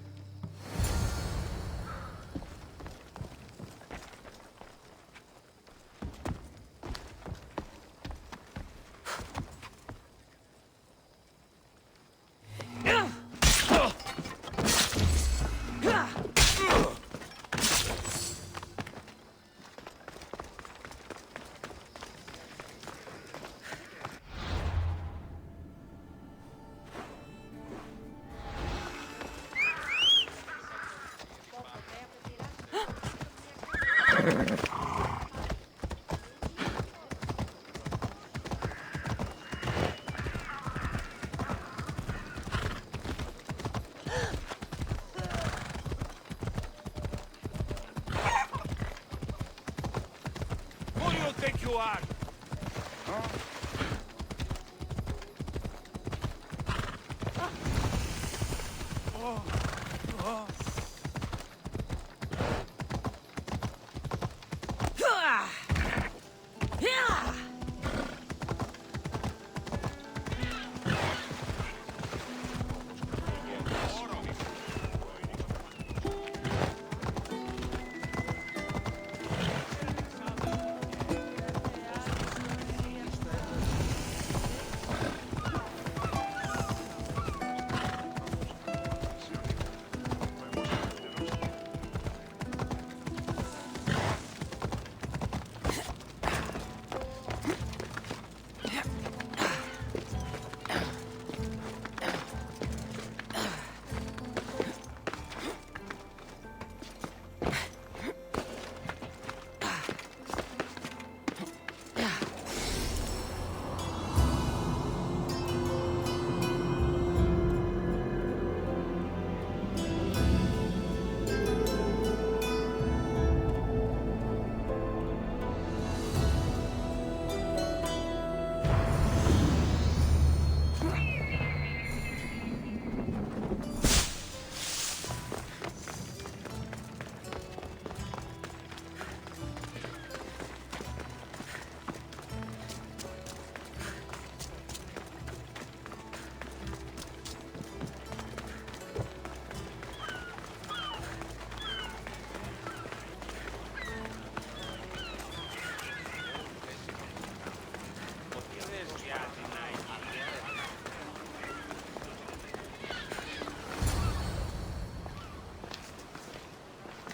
Who do you think you are?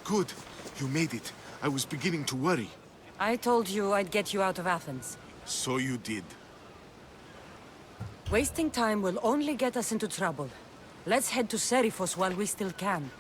Good. You made it. I was beginning to worry. I told you I'd get you out of Athens. So you did. Wasting time will only get us into trouble. Let's head to Seriphos while we still can.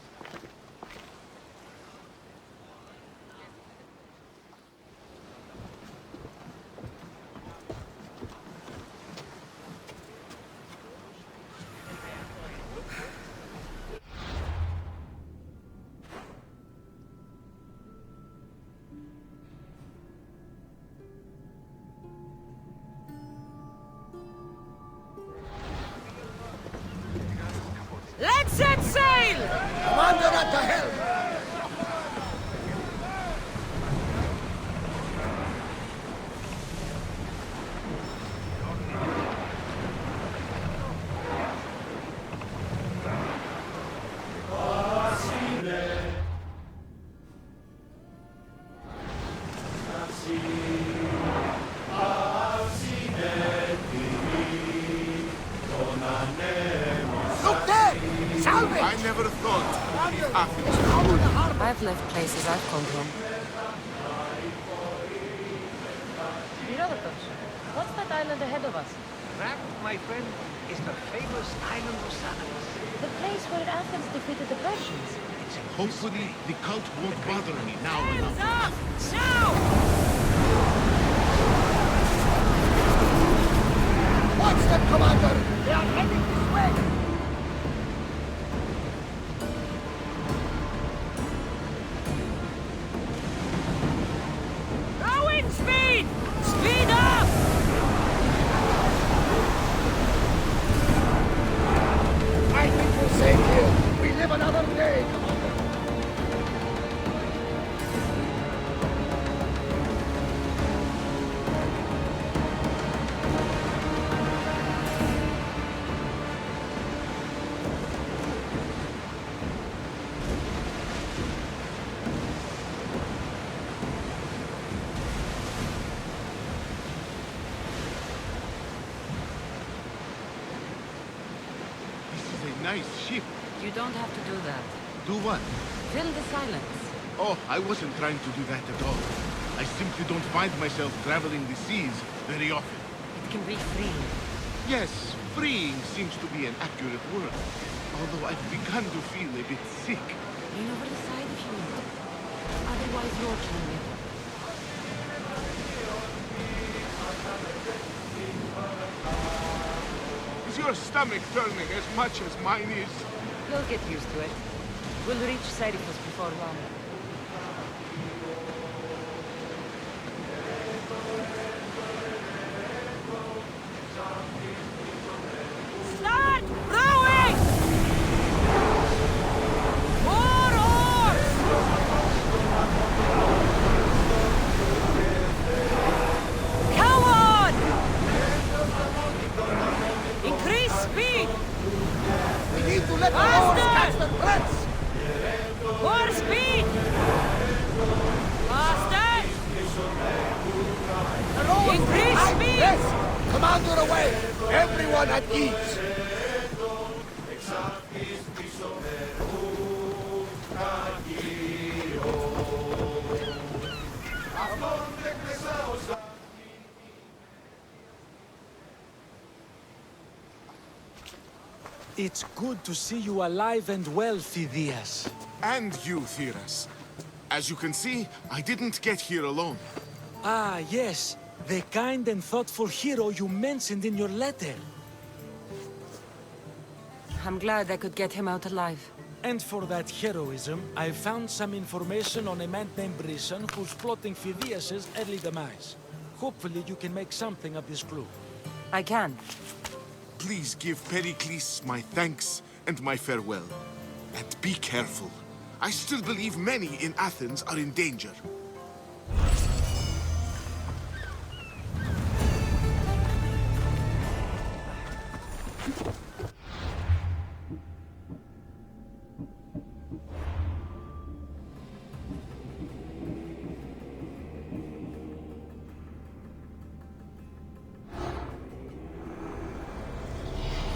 Let's set sail! Commander at the helm! never thought to leave Athens. I've left places I've come from. Herodotus, what's that island ahead of us? That, my friend, is the famous island of Salamis. The place where Athens defeated the Persians. Hopefully, the cult won't bother me now. Hands up! Now! Watch them, Commander! They are heading this way! Rowing speed! Speed up! I think we're safe here. We live another day, Commander. Nice ship. You don't have to do that. Do what? Fill the silence. Oh, I wasn't trying to do that at all. I simply don't find myself traveling the seas very often. It can be freeing. Yes, freeing seems to be an accurate word. Although I've begun to feel a bit sick. Lean over the side if you need. Otherwise, you're killing it. Is your stomach turning as much as mine is? You'll get used to it. We'll reach Serifus before long. Start rowing! More oars! Come on! Increase speed! We need to let the oars catch the threads! More speed! Faster! Increase speed! Yes! Commander away! Everyone at ease! It's good to see you alive and well, Phidias. And you, Theras. As you can see, I didn't get here alone. Ah, yes. The kind and thoughtful hero you mentioned in your letter. I'm glad I could get him out alive. And for that heroism, I found some information on a man named Brisson who's plotting Phidias' early demise. Hopefully you can make something of this clue. I can. Please give Pericles my thanks and my farewell. And be careful. I still believe many in Athens are in danger.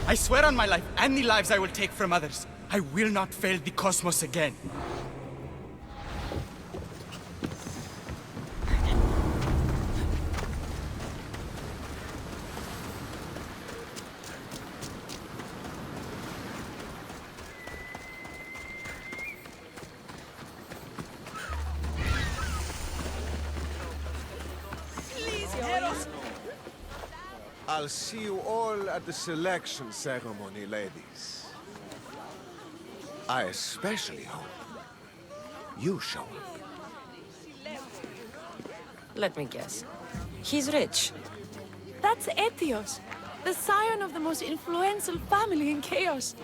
I swear on my life and the lives I will take from others, I will not fail the cosmos again. I'll see you all at the selection ceremony, ladies. I especially hope you show up. Let me guess. He's rich. That's Etios, the scion of the most influential family in Chaos.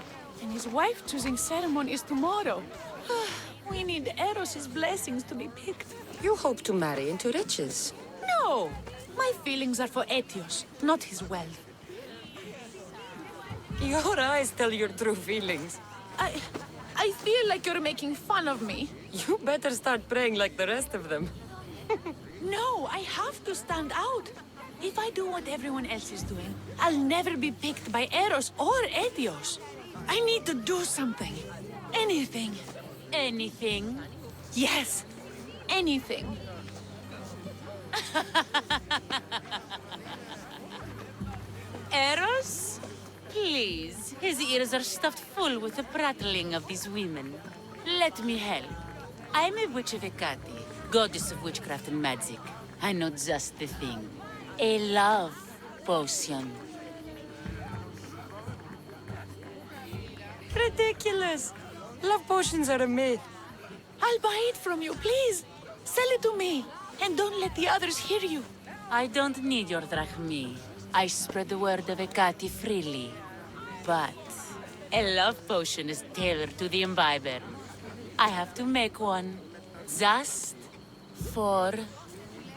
And his wife-choosing ceremony is tomorrow. We need Eros' blessings to be picked. You hope to marry into riches. No! My feelings are for Etios, not his wealth. Your eyes tell your true feelings. I feel like you're making fun of me. You better start praying like the rest of them. No, I have to stand out. If I do what everyone else is doing, I'll never be picked by Eros or Etios. I need to do something. Anything. Anything? Yes, anything. Eros? Please, his ears are stuffed full with the prattling of these women. Let me help. I'm a witch of Hecate, goddess of witchcraft and magic. I know just the thing. A love potion. Ridiculous! Love potions are a myth. I'll buy it from you, please. Sell it to me, and don't let the others hear you. I don't need your drachmi. I spread the word of Hecate freely. But a love potion is tailored to the imbiber. I have to make one. Just for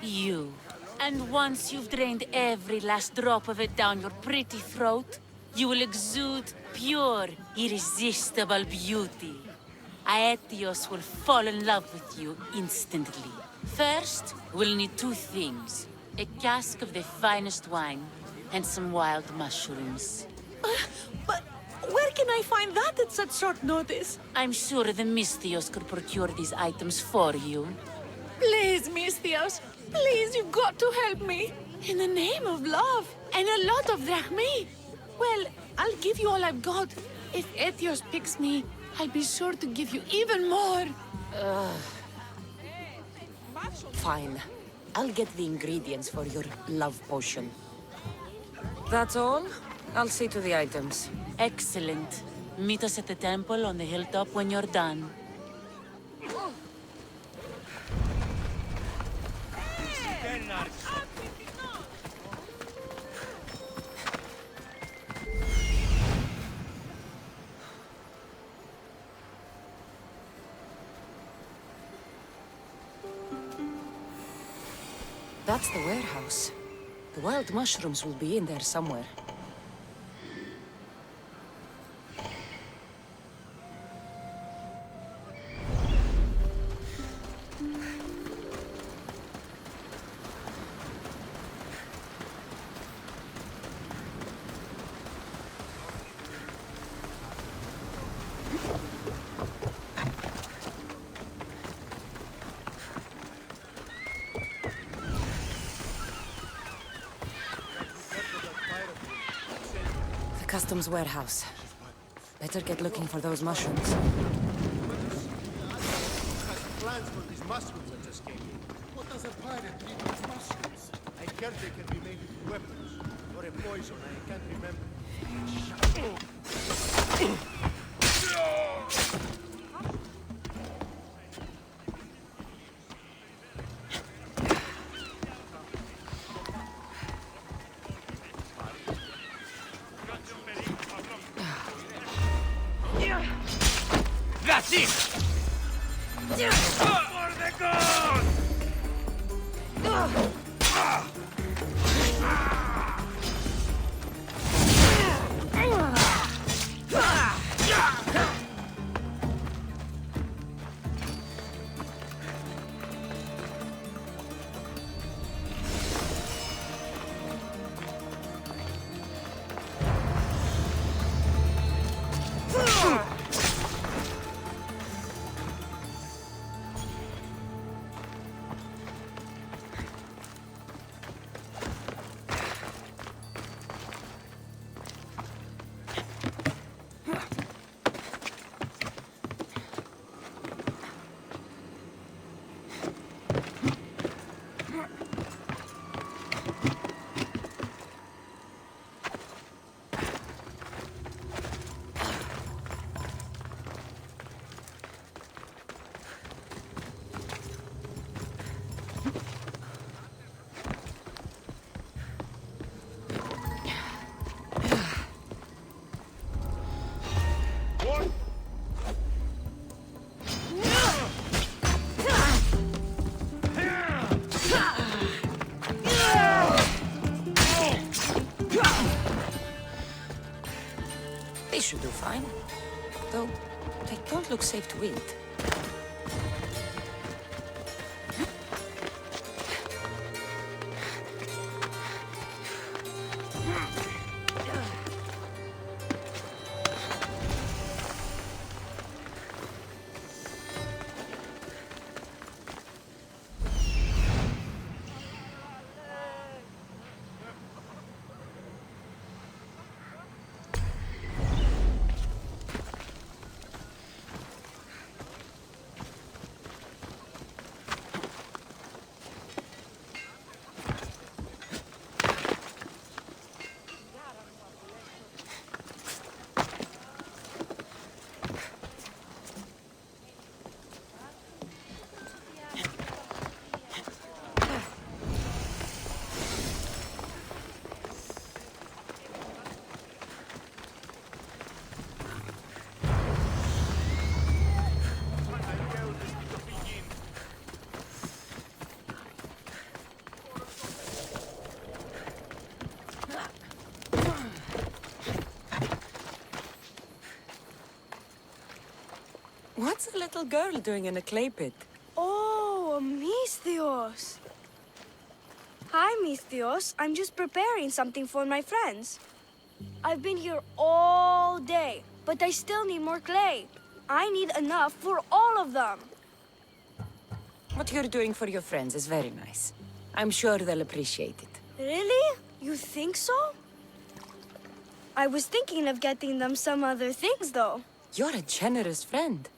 you. And once you've drained every last drop of it down your pretty throat, you will exude pure, irresistible beauty. Aetios will fall in love with you instantly. First, we'll need two things. A cask of the finest wine, and some wild mushrooms. But where can I find that at such short notice? I'm sure the Mystios could procure these items for you. Please, Mystios. Please, you've got to help me. In the name of love, and a lot of drachmi. Well, I'll give you all I've got. If Etios picks me, I'll be sure to give you even more. Fine. I'll get the ingredients for your love potion. That's all? I'll see to the items. Excellent. Meet us at the temple on the hilltop when you're done. That's the warehouse. The wild mushrooms will be in there somewhere. Customs warehouse. Better get looking for those mushrooms. Plans for these mushrooms that just came in. What does a pirate need with mushrooms? I heard they can be made into weapons. Or a poison, I can't remember. That's it! For the gods! They should do fine. Though, they don't look safe to eat. What's a little girl doing in a clay pit? Oh, Misthios. Hi, Misthios. I'm just preparing something for my friends. I've been here all day, but I still need more clay. I need enough for all of them. What you're doing for your friends is very nice. I'm sure they'll appreciate it. Really? You think so? I was thinking of getting them some other things, though. You're a generous friend.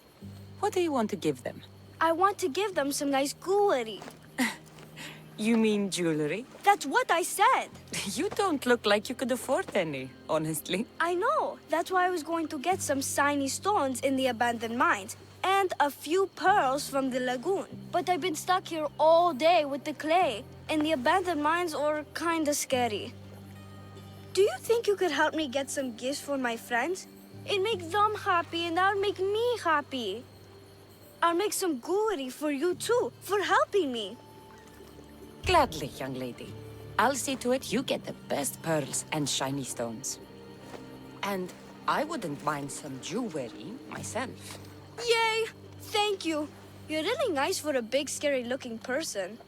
What do you want to give them? I want to give them some nice jewelry. You mean jewelry? That's what I said. You don't look like you could afford any, honestly. I know. That's why I was going to get some shiny stones in the abandoned mines and a few pearls from the lagoon. But I've been stuck here all day with the clay, and the abandoned mines are kinda scary. Do you think you could help me get some gifts for my friends? It'd make them happy, and that would make me happy. I'll make some jewelry for you too, for helping me. Gladly, young lady. I'll see to it you get the best pearls and shiny stones. And I wouldn't mind some jewelry myself. Yay! Thank you. You're really nice for a big, scary-looking person.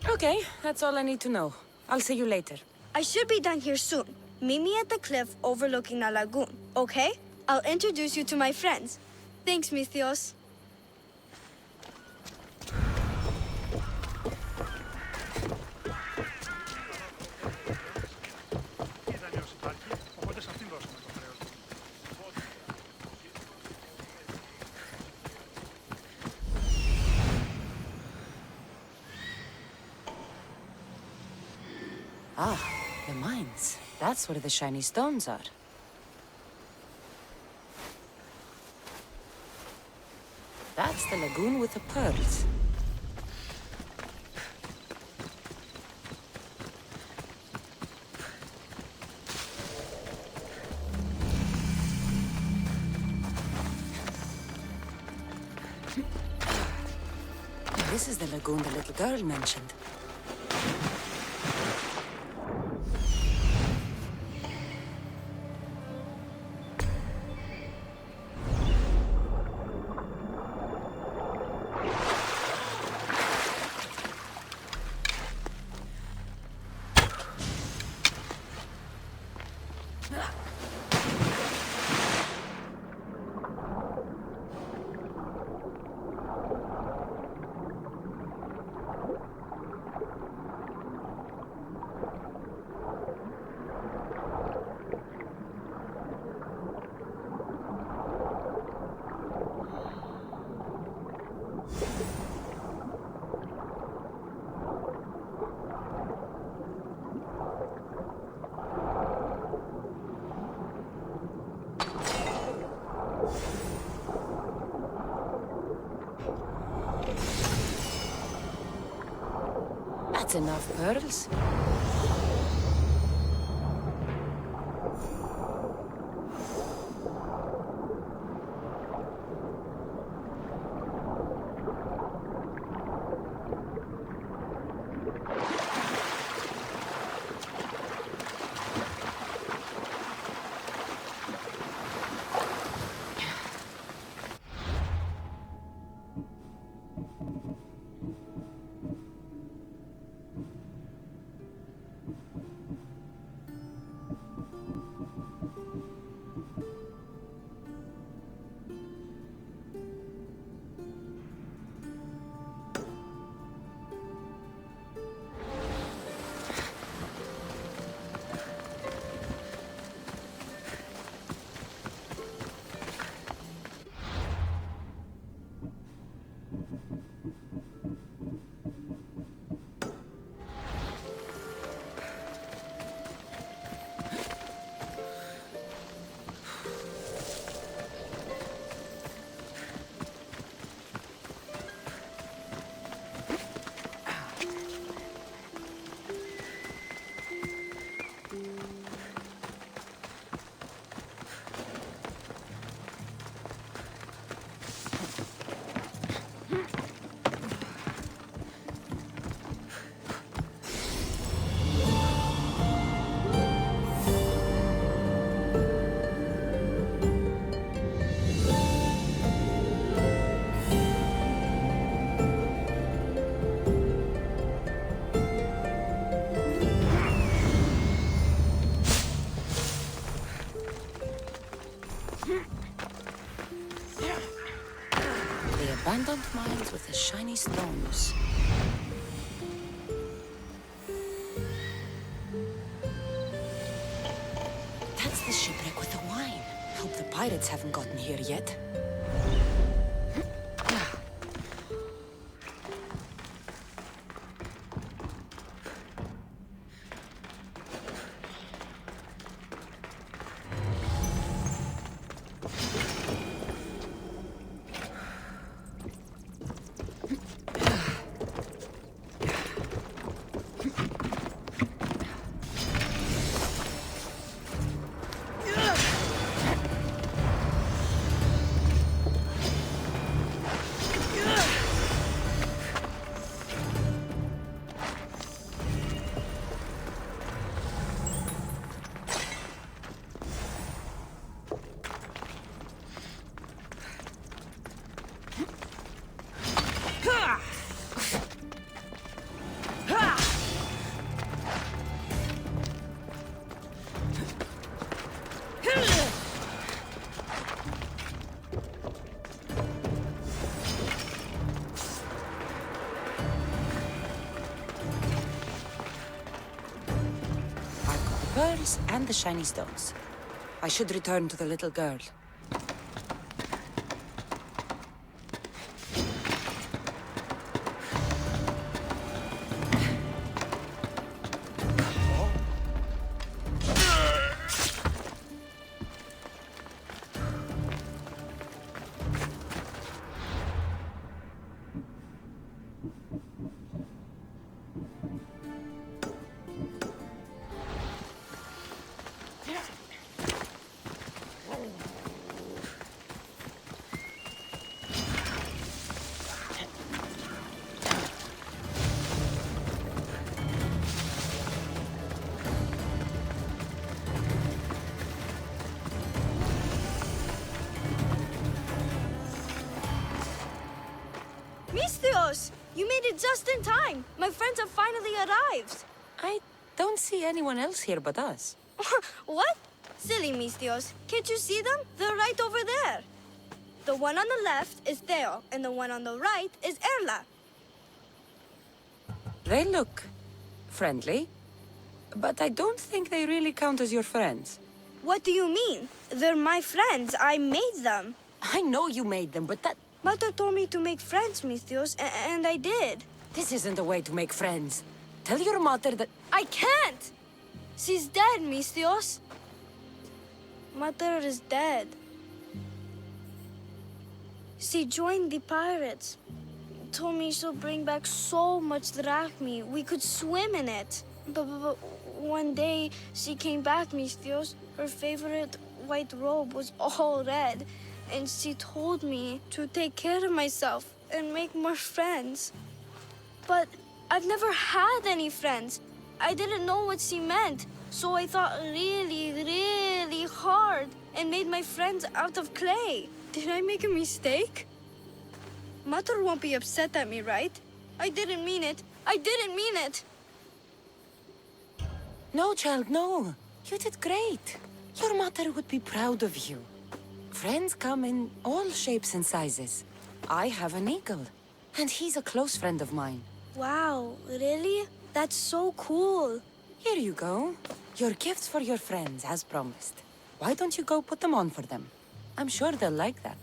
Okay, that's all I need to know. I'll see you later. I should be done here soon. Meet me at the cliff overlooking the lagoon, okay? I'll introduce you to my friends. Thanks, Misthios. Ah, the mines. That's where the shiny stones are. That's the lagoon with the pearls. This is the lagoon the little girl mentioned. That's enough pearls. abandoned mines with the shiny stones. That's the shipwreck with the wine. Hope the pirates haven't gotten here yet. Pearls and the shiny stones. I should return to the little girl. Misthios! You made it just in time! My friends have finally arrived! I don't see anyone else here but us. What? Silly Misthios. Can't you see them? They're right over there. The one on the left is Theo, and the one on the right is Erla. They look friendly, but I don't think they really count as your friends. What do you mean? They're my friends. I made them. I know you made them, but that... Mother told me to make friends, Misthios, and I did. This isn't the way to make friends. Tell your mother that... I can't! She's dead, Misthios. Mother is dead. She joined the pirates. Told me she'll bring back so much drachmi. We could swim in it. But one day, she came back, Misthios. Her favorite white robe was all red. And she told me to take care of myself and make more friends. But I've never had any friends. I didn't know what she meant. So I thought really, really hard and made my friends out of clay. Did I make a mistake? Mother won't be upset at me, right? I didn't mean it. I didn't mean it. No, child, no. You did great. Your mother would be proud of you. Friends come in all shapes and sizes. I have an eagle, and he's a close friend of mine. Wow, really? That's so cool. Here you go. Your gifts for your friends, as promised. Why don't you go put them on for them? I'm sure they'll like that.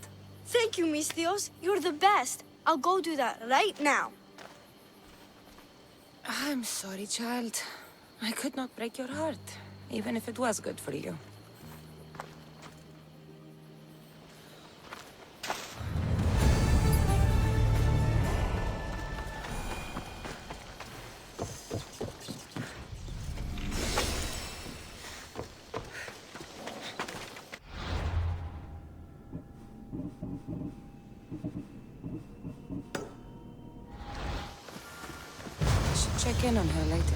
Thank you, Misthios. You're the best. I'll go do that right now. I'm sorry, child. I could not break your heart, even if it was good for you. Check in on her later.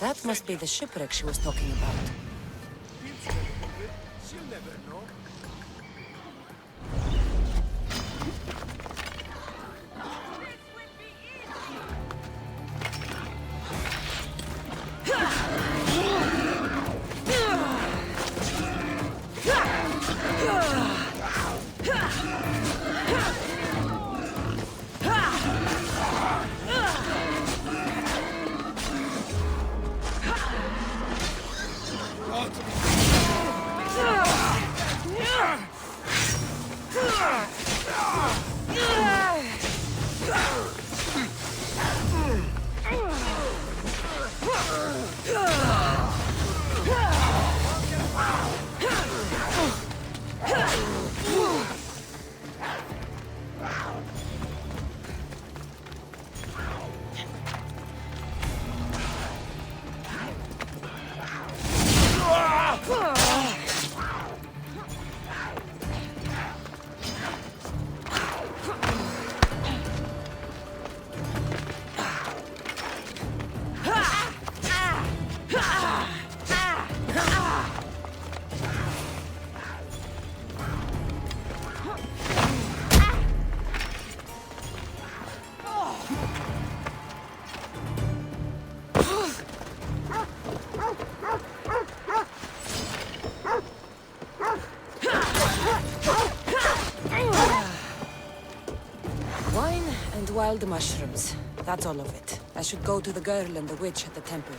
That must be the shipwreck she was talking about. She'll never know. Wine and wild mushrooms. That's all of it. I should go to the girl and the witch at the temple.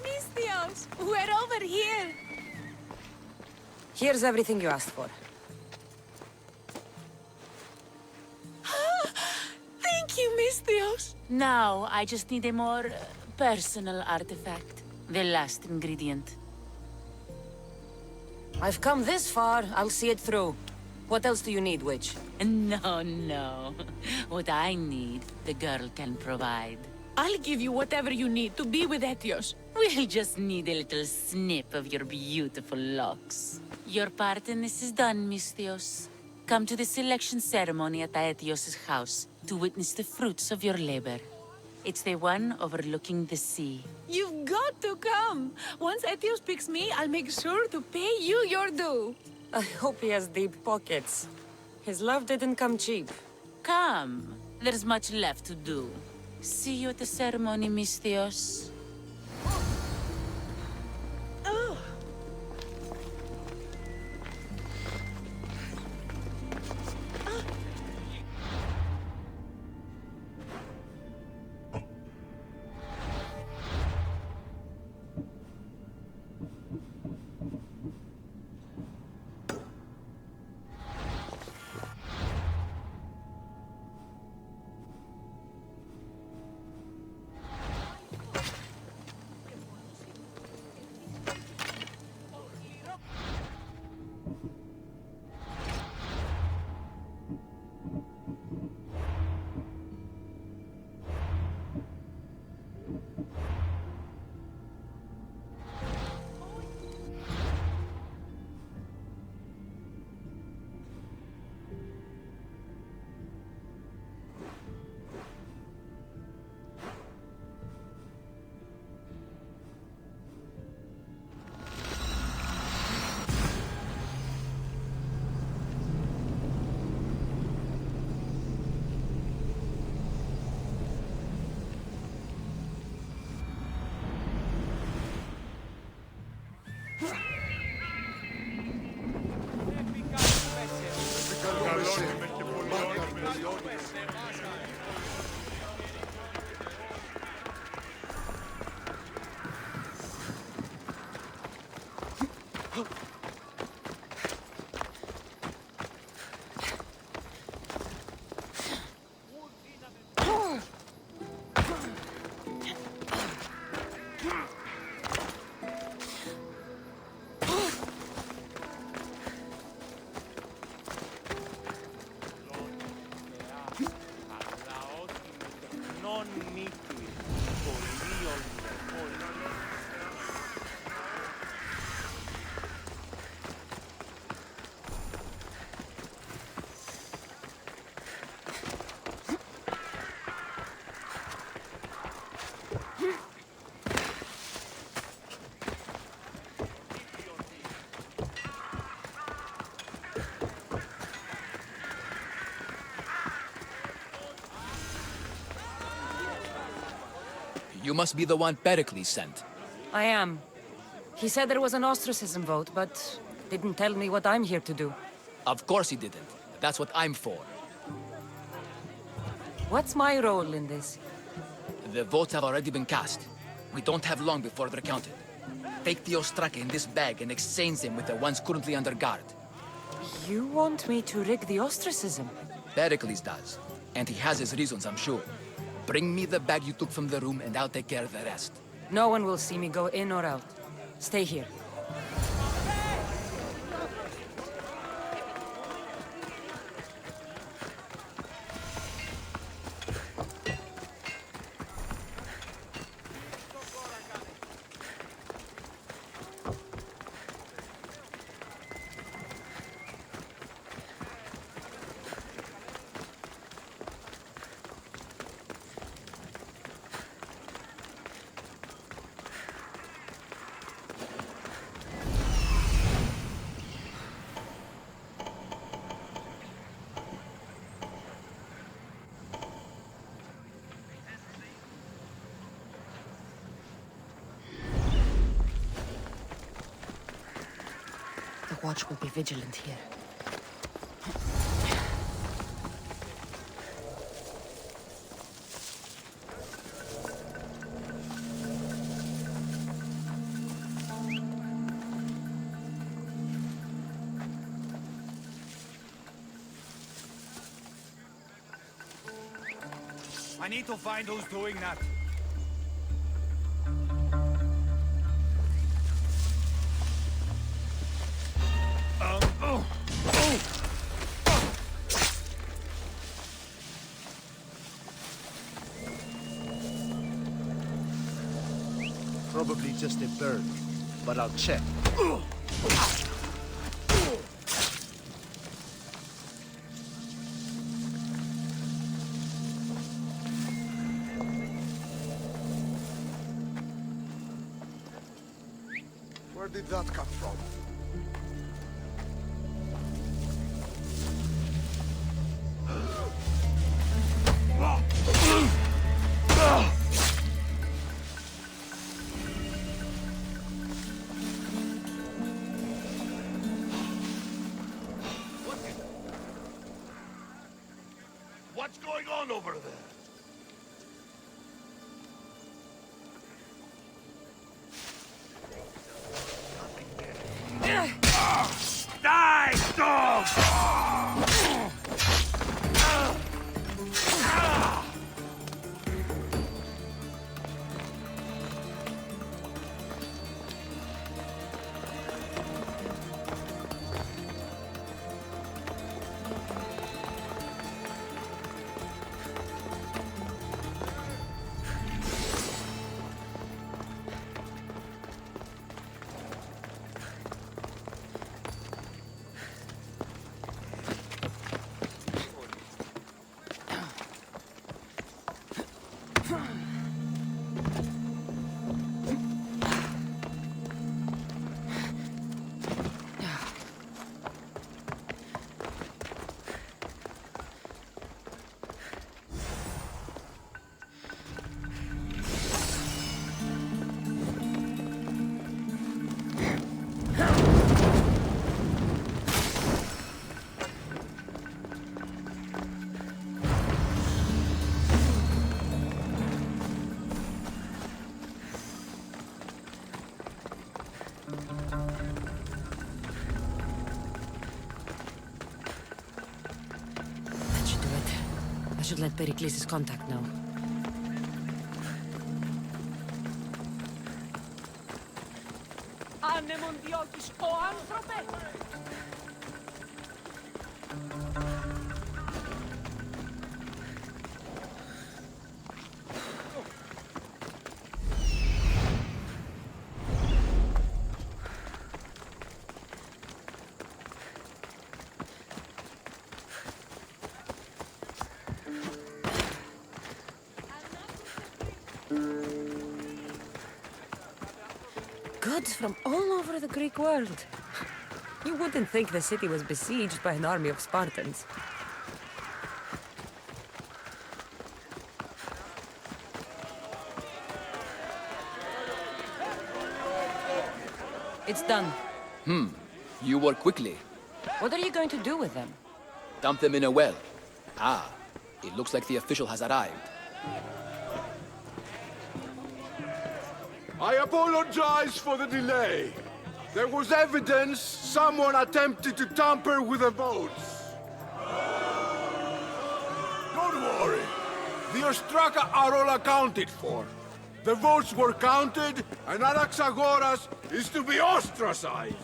Misthios, we're over here. Here's everything you asked for. Thank you, Misthios. Now, I just need a more personal artifact. The last ingredient. I've come this far, I'll see it through. What else do you need, witch? No. What I need, the girl can provide. I'll give you whatever you need to be with Etios. We'll just need a little snip of your beautiful locks. Your part in this is done, Misthios. Come to the selection ceremony at Aetios' house to witness the fruits of your labor. It's the one overlooking the sea. You've got to come. Once Etios picks me, I'll make sure to pay you your due. I hope he has deep pockets. His love didn't come cheap. Come. There's much left to do. See you at the ceremony, Misthios. Oh. You must be the one Pericles sent. I am. He said there was an ostracism vote, but didn't tell me what I'm here to do. Of course he didn't. That's what I'm for. What's my role in this? The votes have already been cast. We don't have long before they're counted. Take the Ostraka in this bag and exchange them with the ones currently under guard. You want me to rig the ostracism? Pericles does. And he has his reasons, I'm sure. Bring me the bag you took from the room and I'll take care of the rest. No one will see me go in or out. Stay here. The watch will be vigilant here. I need to find who's doing that. Probably just a bird, but I'll check. Where did that come from? What's going on over there? Die, dog! I should let Pericles' contact know. Ανεμονδιώκης ο άνθρωπε! Goods from all over the Greek world. You wouldn't think the city was besieged by an army of Spartans. It's done. You work quickly. What are you going to do with them? Dump them in a well. Ah, it looks like the official has arrived. I apologize for the delay. There was evidence someone attempted to tamper with the votes. Don't worry. The Ostraka are all accounted for. The votes were counted, and Anaxagoras is to be ostracized.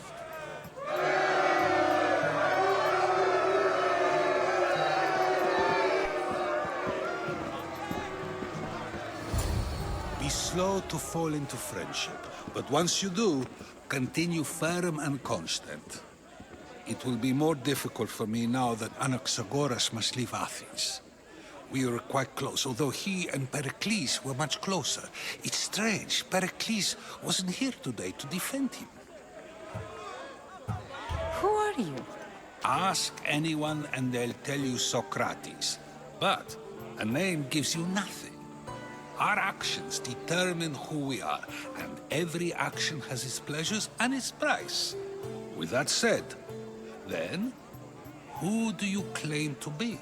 Be slow to fall into friendship, but once you do, continue firm and constant. It will be more difficult for me now that Anaxagoras must leave Athens. We were quite close, although he and Pericles were much closer. It's strange, Pericles wasn't here today to defend him. Who are you? Ask anyone and they'll tell you Socrates. But a name gives you nothing. Our actions determine who we are, and every action has its pleasures and its price. With that said, then, who do you claim to be?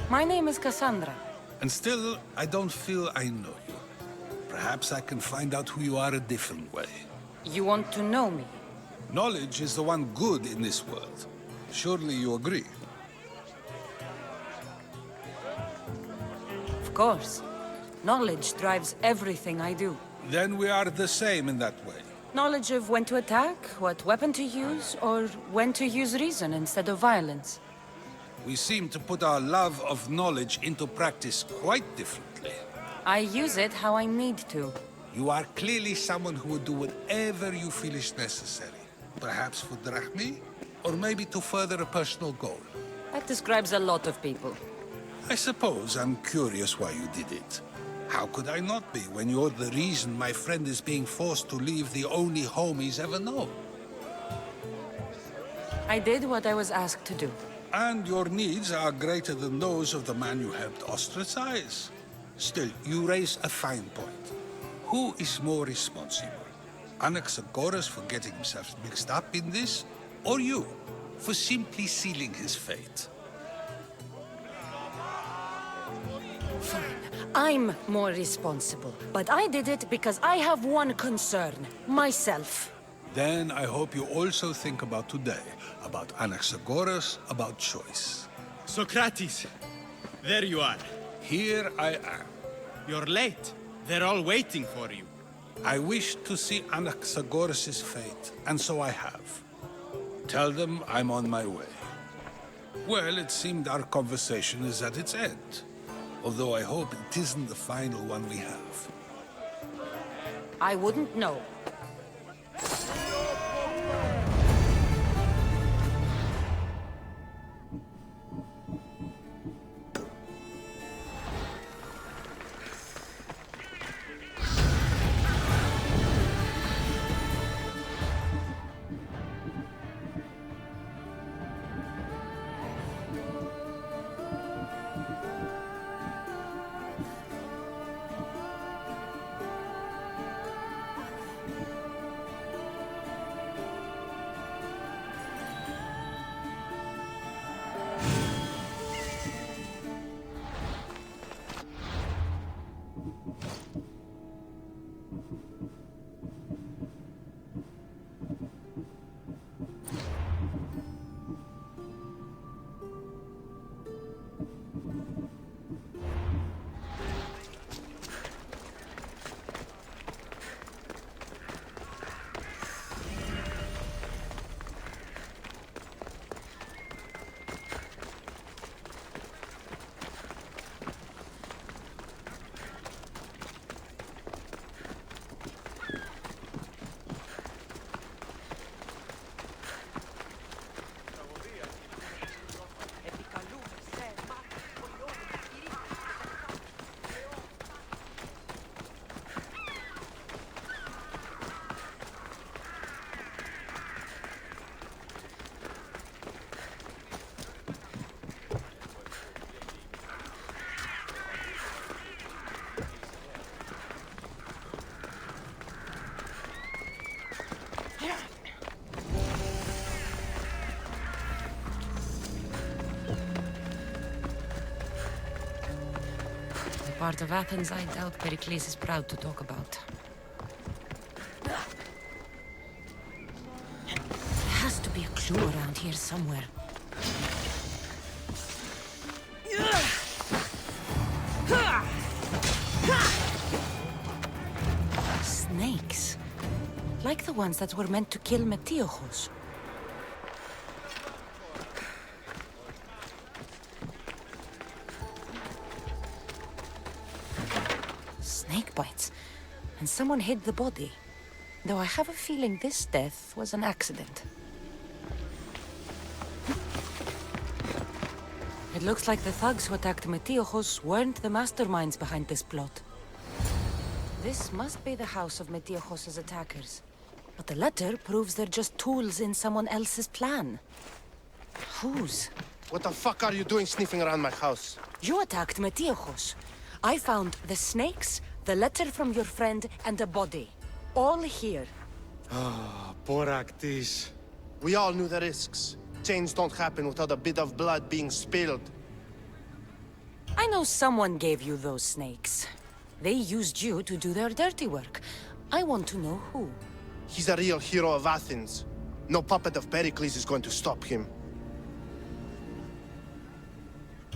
My name is Cassandra. And still, I don't feel I know you. Perhaps I can find out who you are a different way. You want to know me? Knowledge is the one good in this world. Surely you agree? Of course. Knowledge drives everything I do. Then we are the same in that way. Knowledge of when to attack, what weapon to use, or when to use reason instead of violence. We seem to put our love of knowledge into practice quite differently. I use it how I need to. You are clearly someone who would do whatever you feel is necessary. Perhaps for drachmi, or maybe to further a personal goal. That describes a lot of people. I suppose I'm curious why you did it. How could I not be when you're the reason my friend is being forced to leave the only home he's ever known? I did what I was asked to do. And your needs are greater than those of the man you helped ostracize. Still, you raise a fine point. Who is more responsible? Anaxagoras for getting himself mixed up in this, or you, for simply sealing his fate? Fine. I'm more responsible. But I did it because I have one concern. Myself. Then I hope you also think about today. About Anaxagoras, about choice. Socrates! There you are. Here I am. You're late. They're all waiting for you. I wish to see Anaxagoras' fate, and so I have. Tell them I'm on my way. Well, it seemed our conversation is at its end. Although I hope it isn't the final one we have. I wouldn't know. part of Athens I doubt Pericles is proud to talk about. There has to be a clue around here somewhere. Snakes. Like the ones that were meant to kill Metiochos. Snake bites. And someone hid the body. Though I have a feeling this death was an accident. It looks like the thugs who attacked Metiochos weren't the masterminds behind this plot. This must be the house of Metiochos' attackers. But the letter proves they're just tools in someone else's plan. Whose? What the fuck are you doing sniffing around my house? You attacked Metiochos. I found the snakes, the letter from your friend, and a body. All here. Ah, poor Actis. We all knew the risks. Change don't happen without a bit of blood being spilled. I know someone gave you those snakes. They used you to do their dirty work. I want to know who. He's a real hero of Athens. No puppet of Pericles is going to stop him.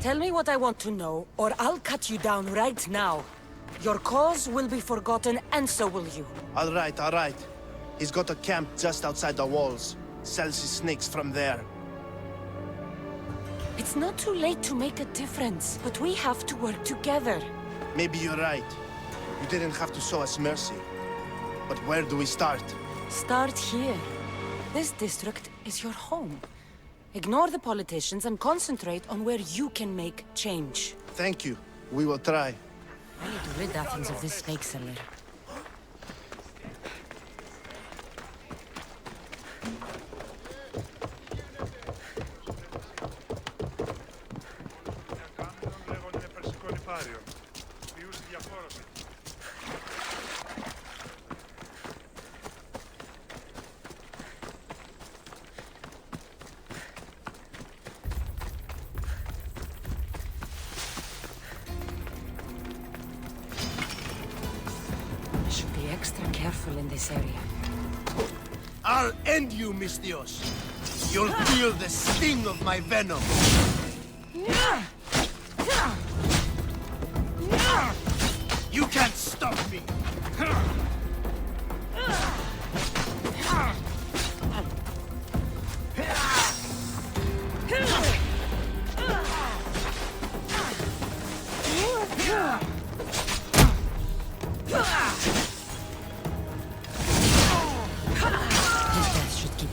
Tell me what I want to know, or I'll cut you down right now. Your cause will be forgotten, and so will you. All right. He's got a camp just outside the walls. Sells his snakes from there. It's not too late to make a difference, but we have to work together. Maybe you're right. You didn't have to show us mercy. But where do we start? Start here. This district is your home. Ignore the politicians and concentrate on where you can make change. Thank you. We will try. I need to rid Athens of this snake seller. Extra careful in this area. I'll end you, Mystios. You'll feel the sting of my venom. You can't stop me.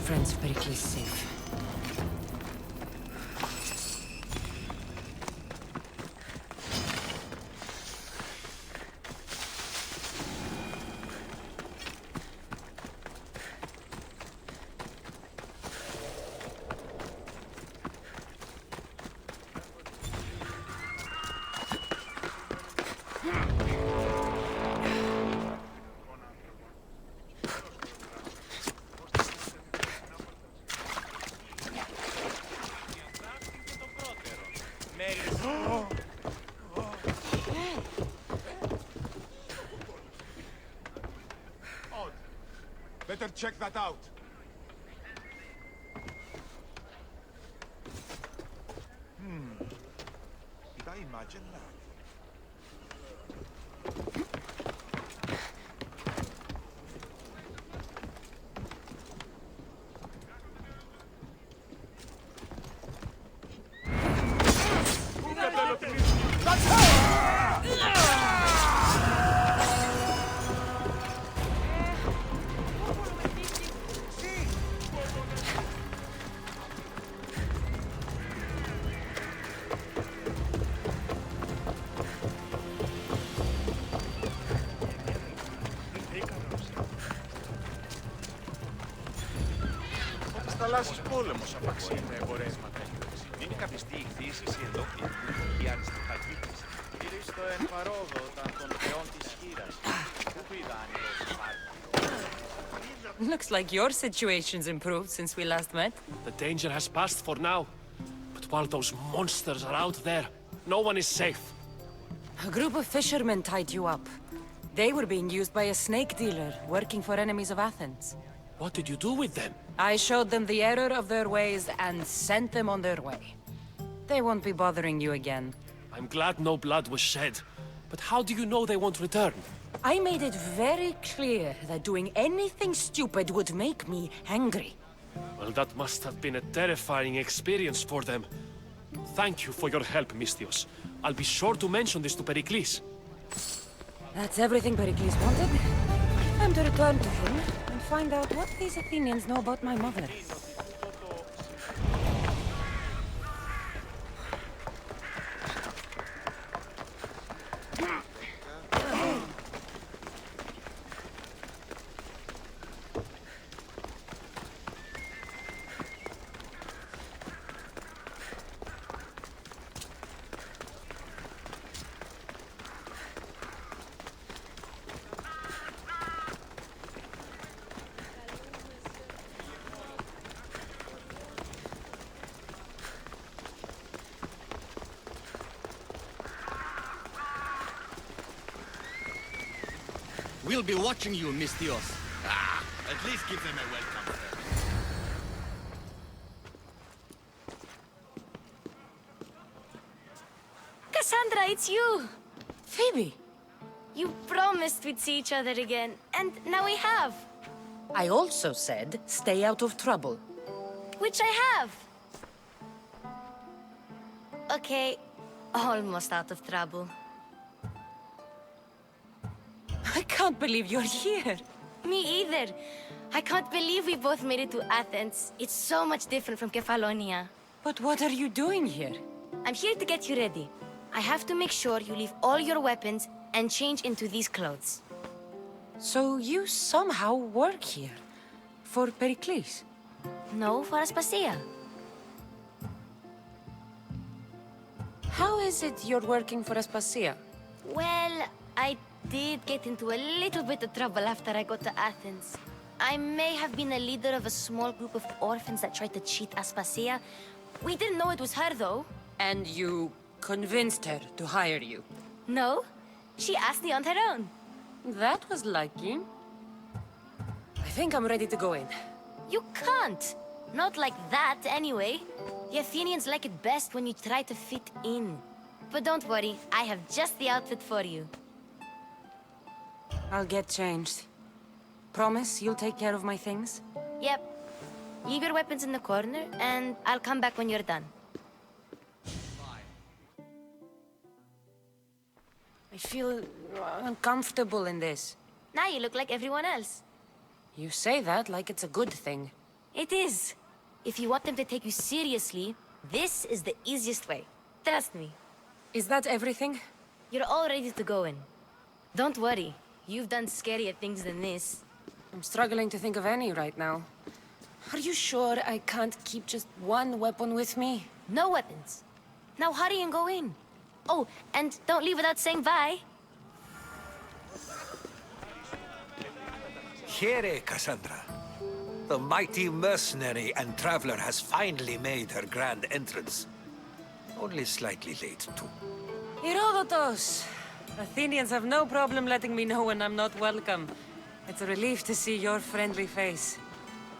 Friends of Pericles safe. Better check that out. Did I imagine that? Θαλάσσιος πόλεμος απαξίει τα εμπορεύματα. Μην καπιστεί η χθήσιση εδώ η αριστοκρατική. Κυρίστο εν παρόδο των θεών της χείρας. Πού είδα άνοιξε πάρτι. Looks like your situation's improved since we last met. The danger has passed for now. But while those monsters are out there, no one is safe. A group of fishermen tied you up. They were being used by a snake dealer, working for enemies of Athens. What did you do with them? I showed them the error of their ways and sent them on their way. They won't be bothering you again. I'm glad no blood was shed. But how do you know they won't return? I made it very clear that doing anything stupid would make me angry. Well, that must have been a terrifying experience for them. Thank you for your help, Misthios. I'll be sure to mention this to Pericles. That's everything Pericles wanted. Time to return to him and find out what these Athenians know about my mother. We'll be watching you, Misthios. At least give them a welcome. Cassandra, it's you! Phoebe! You promised we'd see each other again, and now we have. I also said, stay out of trouble. Which I have. Okay, almost out of trouble. I can't believe you're here. Me either. I can't believe we both made it to Athens. It's so much different from Kefalonia. But what are you doing here? I'm here to get you ready. I have to make sure you leave all your weapons and change into these clothes. So you somehow work here? For Pericles? No, for Aspasia. How is it you're working for Aspasia? Well, I did get into a little bit of trouble after I got to Athens. I may have been a leader of a small group of orphans that tried to cheat Aspasia. We didn't know it was her, though. And you convinced her to hire you? No, she asked me on her own. That was lucky. I think I'm ready to go in. You can't. Not like that, anyway. The Athenians like it best when you try to fit in. But don't worry, I have just the outfit for you. I'll get changed. Promise you'll take care of my things? Yep. Leave your weapons in the corner, and I'll come back when you're done. I feel uncomfortable in this. Now you look like everyone else. You say that like it's a good thing. It is. If you want them to take you seriously, this is the easiest way. Trust me. Is that everything? You're all ready to go in. Don't worry. You've done scarier things than this. I'm struggling to think of any right now. Are you sure I can't keep just one weapon with me? No weapons. Now hurry and go in. Oh, and don't leave without saying bye. Here, Cassandra. The mighty mercenary and traveler has finally made her grand entrance. Only slightly late, too. Herodotus! Athenians have no problem letting me know when I'm not welcome. It's a relief to see your friendly face.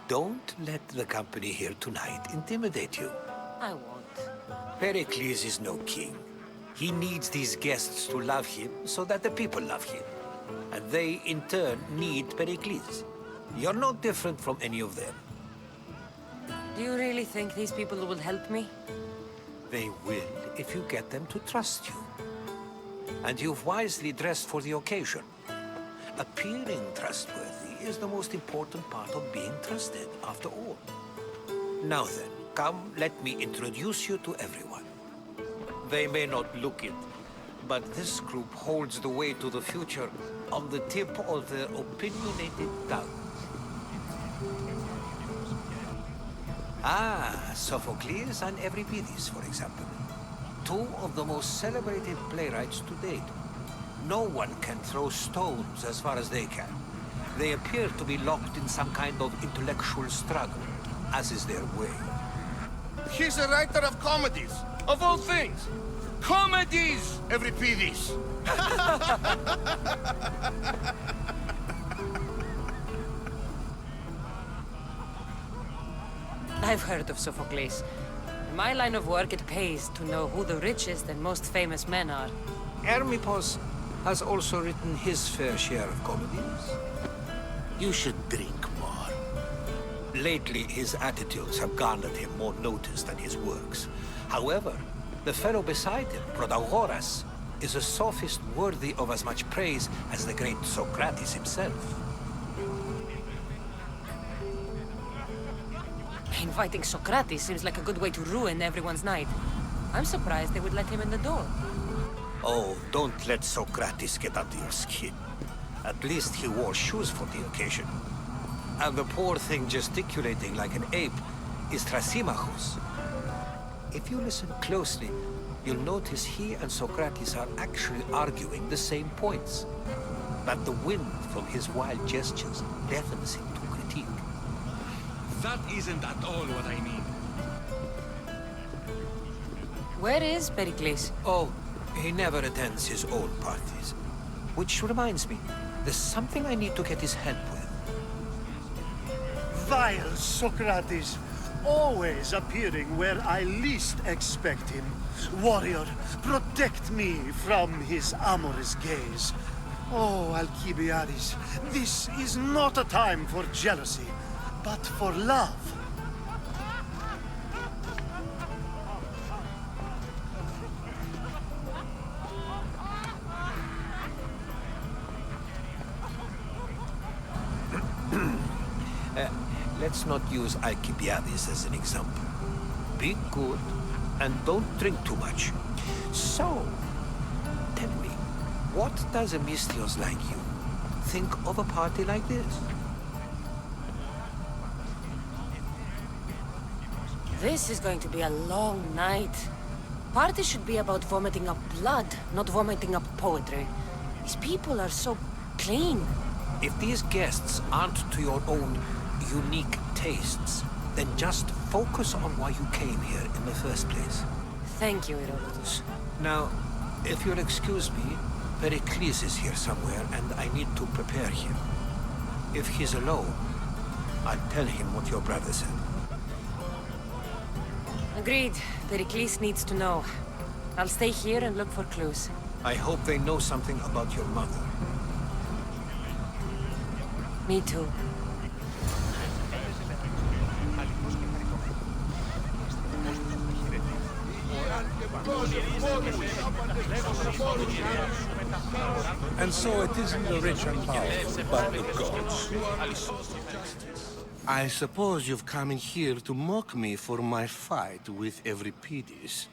Don't let the company here tonight intimidate you. I won't. Pericles is no king. He needs these guests to love him so that the people love him. And they, in turn, need Pericles. You're no different from any of them. Do you really think these people will help me? They will if you get them to trust you. And you've wisely dressed for the occasion. Appearing trustworthy is the most important part of being trusted, after all. Now then, come, let me introduce you to everyone. They may not look it, but this group holds the way to the future on the tip of their opinionated tongues. Ah, Sophocles and Euripides, for example. Two of the most celebrated playwrights to date. No one can throw stones as far as they can. They appear to be locked in some kind of intellectual struggle, as is their way. He's a writer of comedies, of all things. comedies, Euripides! I've heard of Sophocles. In my line of work, it pays to know who the richest and most famous men are. Hermippos has also written his fair share of comedies. You should drink more. Lately, his attitudes have garnered him more notice than his works. However, the fellow beside him, Protagoras, is a sophist worthy of as much praise as the great Socrates himself. Inviting Socrates seems like a good way to ruin everyone's night. I'm surprised they would let him in the door. Oh, don't let Socrates get under your skin. At least he wore shoes for the occasion. And the poor thing gesticulating like an ape is Thrasymachus. If you listen closely, you'll notice he and Socrates are actually arguing the same points. But the wind from his wild gestures deafens him to critique. That isn't at all what I mean. Where is Pericles? Oh, he never attends his own parties. Which reminds me, there's something I need to get his help with. Vile Socrates, always appearing where I least expect him. Warrior, protect me from his amorous gaze. Oh, Alcibiades, this is not a time for jealousy, but for love. Let's not use Alcibiades as an example. Be good, and don't drink too much. So, tell me, what does a Misthios like you think of a party like this? This is going to be a long night. Party should be about vomiting up blood, not vomiting up poetry. These people are so clean. If these guests aren't to your own unique tastes, then just focus on why you came here in the first place. Thank you, Herodotus. Now, if you'll excuse me, Pericles is here somewhere, and I need to prepare him. If he's alone, I'll tell him what your brother said. Agreed. Pericles needs to know. I'll stay here and look for clues. I hope they know something about your mother. Me too. And so it isn't the rich and powerful, but the gods. I suppose you've come in here to mock me for my fight with Euripides.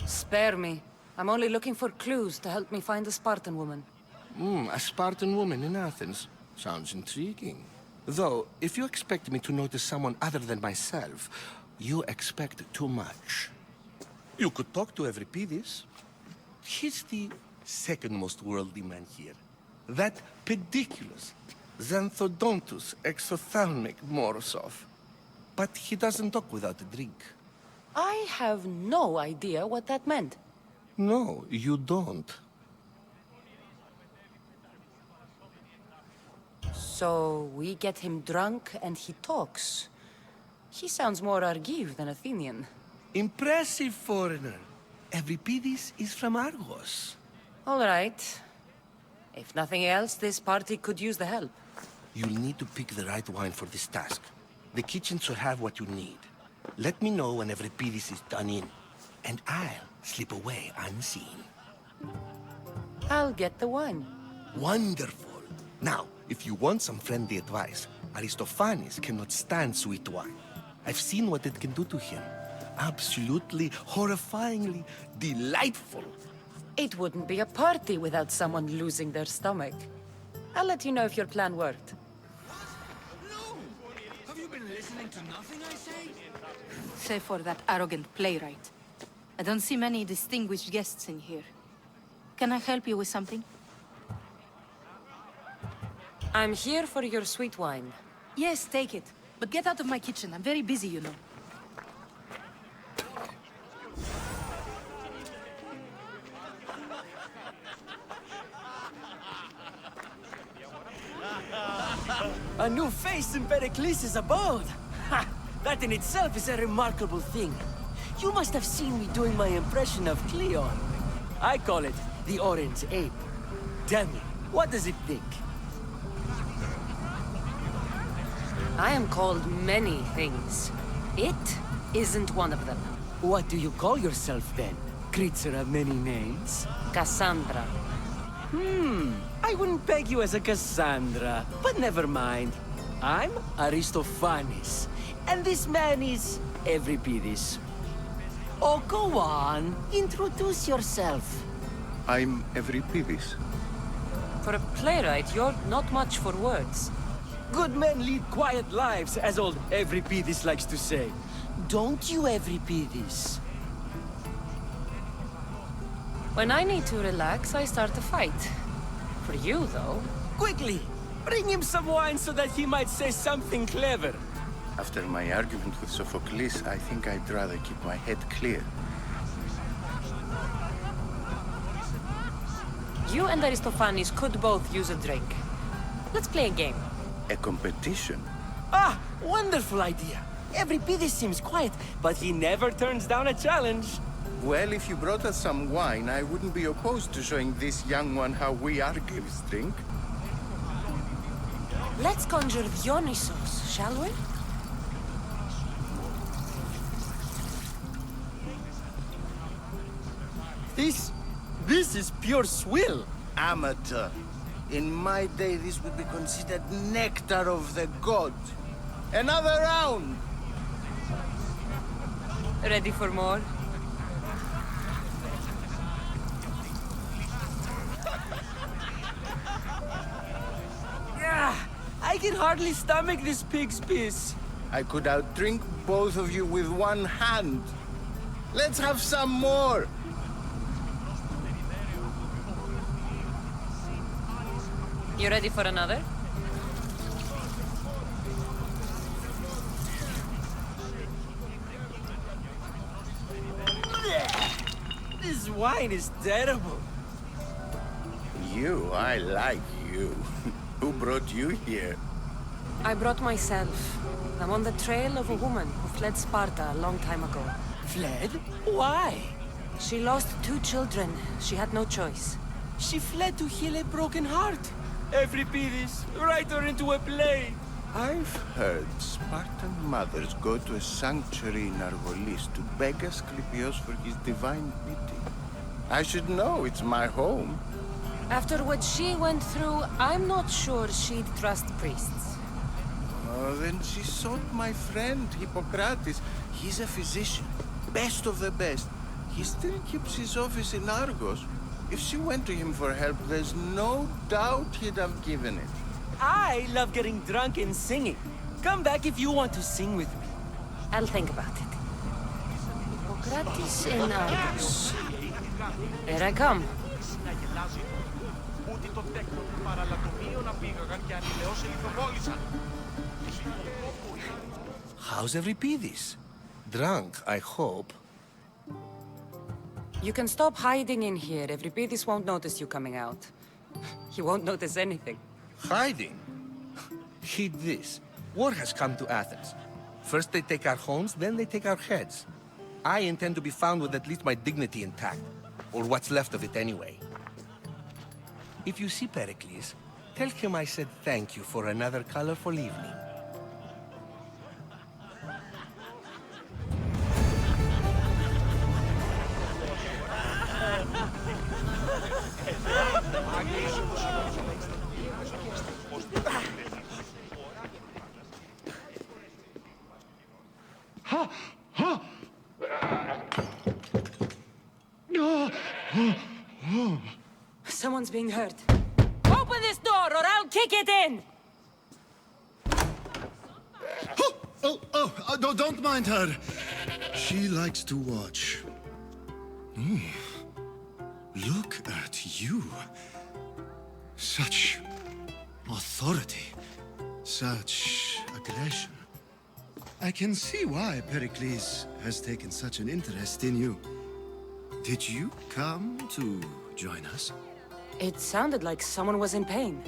Spare me. I'm only looking for clues to help me find a Spartan woman. A Spartan woman in Athens. Sounds intriguing. Though, if you expect me to notice someone other than myself, you expect too much. You could talk to Euripides. He's the second most worldly man here. That pediculous, xanthodontus exophthalmic Morosov. But he doesn't talk without a drink. I have no idea what that meant. No, you don't. So we get him drunk and he talks. He sounds more Argive than Athenian. Impressive foreigner. Euripides is from Argos. All right. If nothing else, this party could use the help. You'll need to pick the right wine for this task. The kitchen should have what you need. Let me know when Euripides is done in, and I'll slip away unseen. I'll get the wine. Wonderful. Now, if you want some friendly advice, Aristophanes cannot stand sweet wine. I've seen what it can do to him. Absolutely, horrifyingly delightful. It wouldn't be a party without someone losing their stomach. I'll let you know if your plan worked. Have you been listening to nothing I say? Save for that arrogant playwright. I don't see many distinguished guests in here. Can I help you with something? I'm here for your sweet wine. Yes, take it. But get out of my kitchen. I'm very busy, you know. A new face in Pericles' abode! Ha! That in itself is a remarkable thing. You must have seen me doing my impression of Cleon. I call it the Orange Ape. Tell me, what does it think? I am called many things. It isn't one of them. What do you call yourself then? Creature of many names? Cassandra. I wouldn't peg you as a Cassandra, but never mind. I'm Aristophanes, and this man is Euripides. Oh, go on. Introduce yourself. I'm Euripides. For a playwright, you're not much for words. Good men lead quiet lives, as old Euripides likes to say. Don't you, Euripides? When I need to relax, I start a fight. For you, though... Quickly! Bring him some wine so that he might say something clever. After my argument with Sophocles, I think I'd rather keep my head clear. You and Aristophanes could both use a drink. Let's play a game. A competition? Ah, wonderful idea. Euripides seems quiet, but he never turns down a challenge. Well, if you brought us some wine, I wouldn't be opposed to showing this young one how we Argives drink. Let's conjure Dionysos, shall we? This is pure swill. Amateur. In my day, this would be considered nectar of the gods. Another round! Ready for more? Yeah, I can hardly stomach this pig's piss. I could outdrink both of you with one hand. Let's have some more! You ready for another? This wine is terrible. You, I like you. Who brought you here? I brought myself. I'm on the trail of a woman who fled Sparta a long time ago. Fled? Why? She lost 2 children. She had no choice. She fled to heal a broken heart. Euripides, write her into a play. I've heard Spartan mothers go to a sanctuary in Argolis to beg Asclepios for his divine pity. I should know, it's my home. After what she went through, I'm not sure she'd trust priests. Oh, then she sought my friend, Hippocrates. He's a physician, best of the best. He still keeps his office in Argos. If she went to him for help, there's no doubt he'd have given it. I love getting drunk and singing. Come back if you want to sing with me. I'll think about it. Hippocrates in Argos. Here I come. How's Euripides? Drunk, I hope. You can stop hiding in here. Euripides won't notice you coming out. He won't notice anything. Hiding? Heed this. War has come to Athens. First they take our homes, then they take our heads. I intend to be found with at least my dignity intact. Or what's left of it anyway. If you see Pericles, tell him I said thank you for another colorful evening. Someone's being hurt. Open this door or I'll kick it in! Don't mind her. She likes to watch. Look at you. Such authority. Such aggression. I can see why Pericles has taken such an interest in you. Did you come to join us? It sounded like someone was in pain.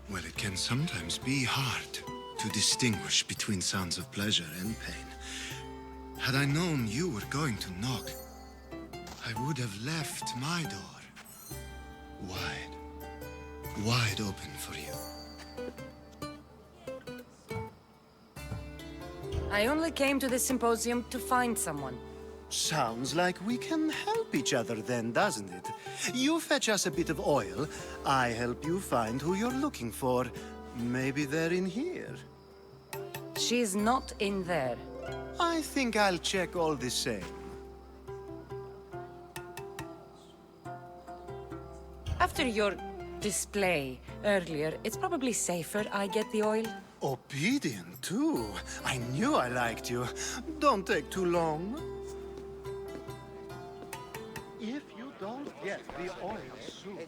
Well, it can sometimes be hard to distinguish between sounds of pleasure and pain. Had I known you were going to knock, I would have left my door wide open for you. I only came to this symposium to find someone. Sounds like we can help each other then, doesn't it? You fetch us a bit of oil, I help you find who you're looking for. Maybe they're in here. She's not in there. I think I'll check all the same. After your display earlier, it's probably safer I get the oil. Obedient, too. I knew I liked you. Don't take too long. If you don't get the oil soon...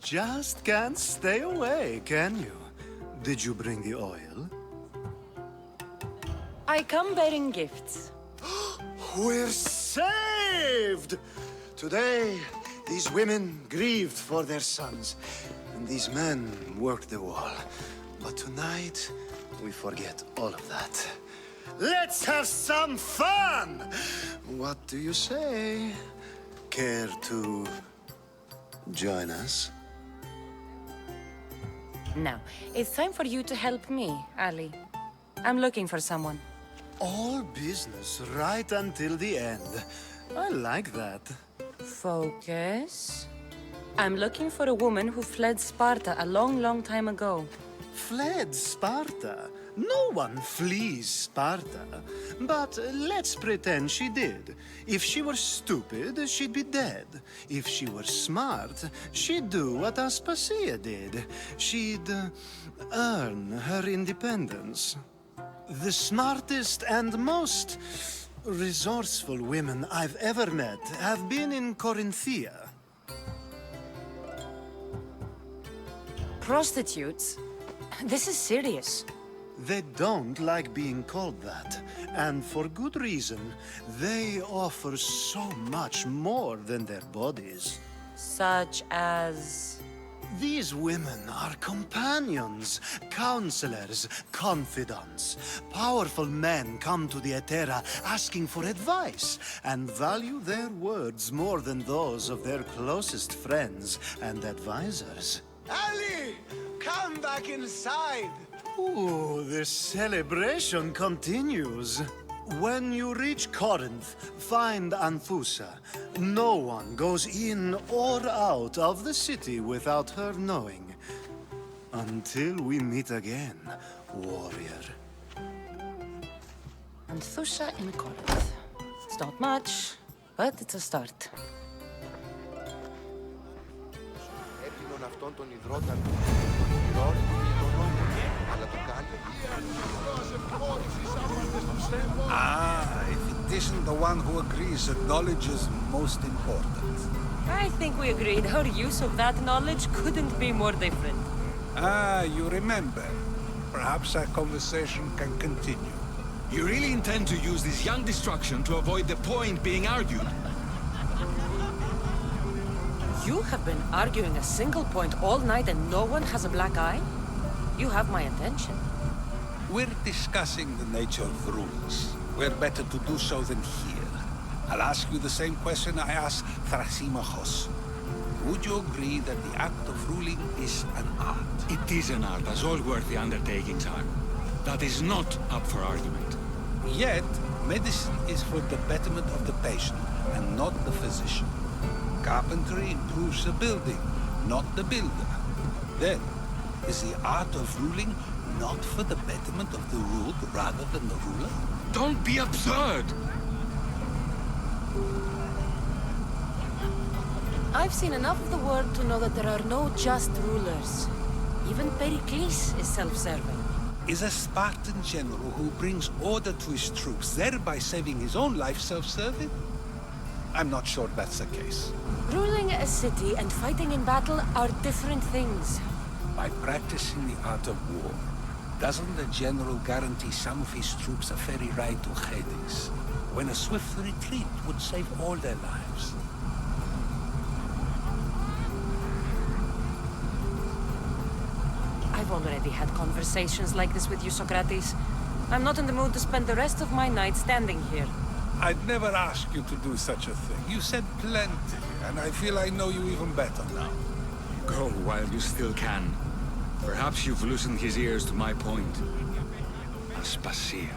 Just can't stay away, can you? Did you bring the oil? I come bearing gifts. We're saved! Today, these women grieved for their sons, and these men worked the wall. But tonight, we forget all of that. Let's have some fun! What do you say? Care to join us? Now, it's time for you to help me, Ali. I'm looking for someone. All business right until the end. I like that. Focus. I'm looking for a woman who fled Sparta a long, long time ago. Fled Sparta? No one flees Sparta. But let's pretend she did. If she were stupid, she'd be dead. If she were smart, she'd do what Aspasia did. She'd earn her independence. The smartest and most resourceful women I've ever met have been in Corinthia. Prostitutes? This is serious. They don't like being called that, and for good reason. They offer so much more than their bodies. Such as... These women are companions, counselors, confidants. Powerful men come to the Etera asking for advice, and value their words more than those of their closest friends and advisors. Ali! Come back inside! Ooh, the celebration continues. When you reach Corinth, find Anfusa. No one goes in or out of the city without her knowing. Until we meet again, warrior. Anfusa in Corinth. It's not much, but it's a start. Ah, if it isn't the one who agrees that knowledge is most important. I think we agreed our use of that knowledge couldn't be more different. Ah, you remember. Perhaps our conversation can continue. You really intend to use this young destruction to avoid the point being argued? You have been arguing a single point all night and no one has a black eye? You have my attention. We're discussing the nature of rules. We're better to do so than here. I'll ask you the same question I asked Thrasymachos. Would you agree that the act of ruling is an art? It is an art, as all worthy undertakings are. That is not up for argument. Yet, Medicine is for the betterment of the patient and not the physician. Carpentry improves the building, not the builder. Then, is the art of ruling not for the betterment of the ruled rather than the ruler? Don't be absurd! I've seen enough of the world to know that there are no just rulers. Even Pericles is self-serving. Is a Spartan general who brings order to his troops, thereby saving his own life, self-serving? I'm not sure that's the case. Ruling a city and fighting in battle are different things. By practicing the art of war, doesn't the general guarantee some of his troops a ferry ride to Hades, when a swift retreat would save all their lives? I've already had conversations like this with you, Socrates. I'm not in the mood to spend the rest of my night standing here. I'd never ask you to do such a thing. You said plenty, and I feel I know you even better now. Go while you still can. Perhaps you've loosened his ears to my point. Aspasia.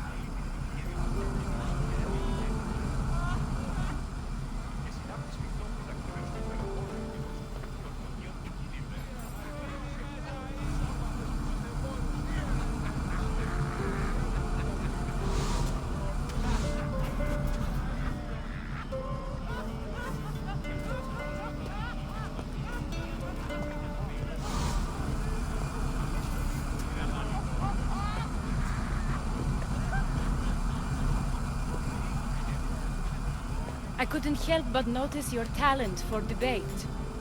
I couldn't help but notice your talent for debate.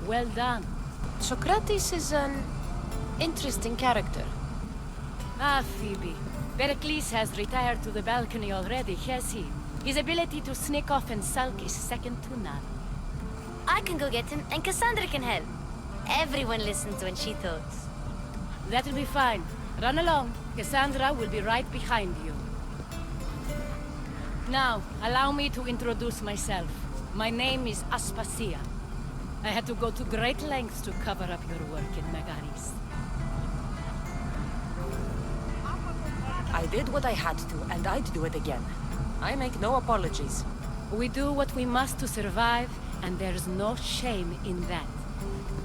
Well done. Socrates is an interesting character. Ah, Phoebe. Pericles has retired to the balcony already, has he? His ability to sneak off and sulk is second to none. I can go get him, and Cassandra can help. Everyone listens when she talks. That'll be fine. Run along. Cassandra will be right behind you. Now, allow me to introduce myself. My name is Aspasia. I had to go to great lengths to cover up your work in Megaris. I did what I had to, and I'd do it again. I make no apologies. We do what we must to survive, and there's no shame in that.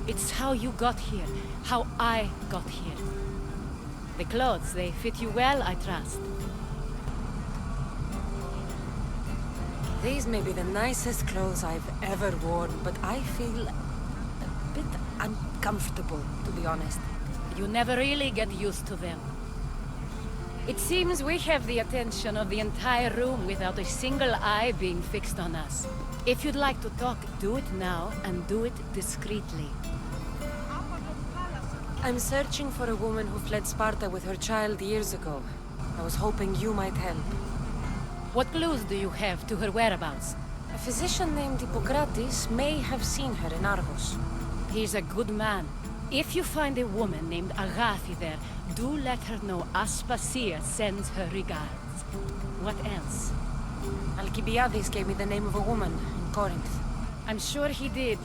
It's how you got here, how I got here. The clothes, they fit you well, I trust. These may be the nicest clothes I've ever worn, but I feel a bit uncomfortable, to be honest. You never really get used to them. It seems we have the attention of the entire room without a single eye being fixed on us. If you'd like to talk, do it now, and do it discreetly. I'm searching for a woman who fled Sparta with her child years ago. I was hoping you might help. What clues do you have to her whereabouts? A physician named Hippocrates may have seen her in Argos. He's a good man. If you find a woman named Agathi there, do let her know Aspasia sends her regards. What else? Alcibiades gave me the name of a woman in Corinth. I'm sure he did.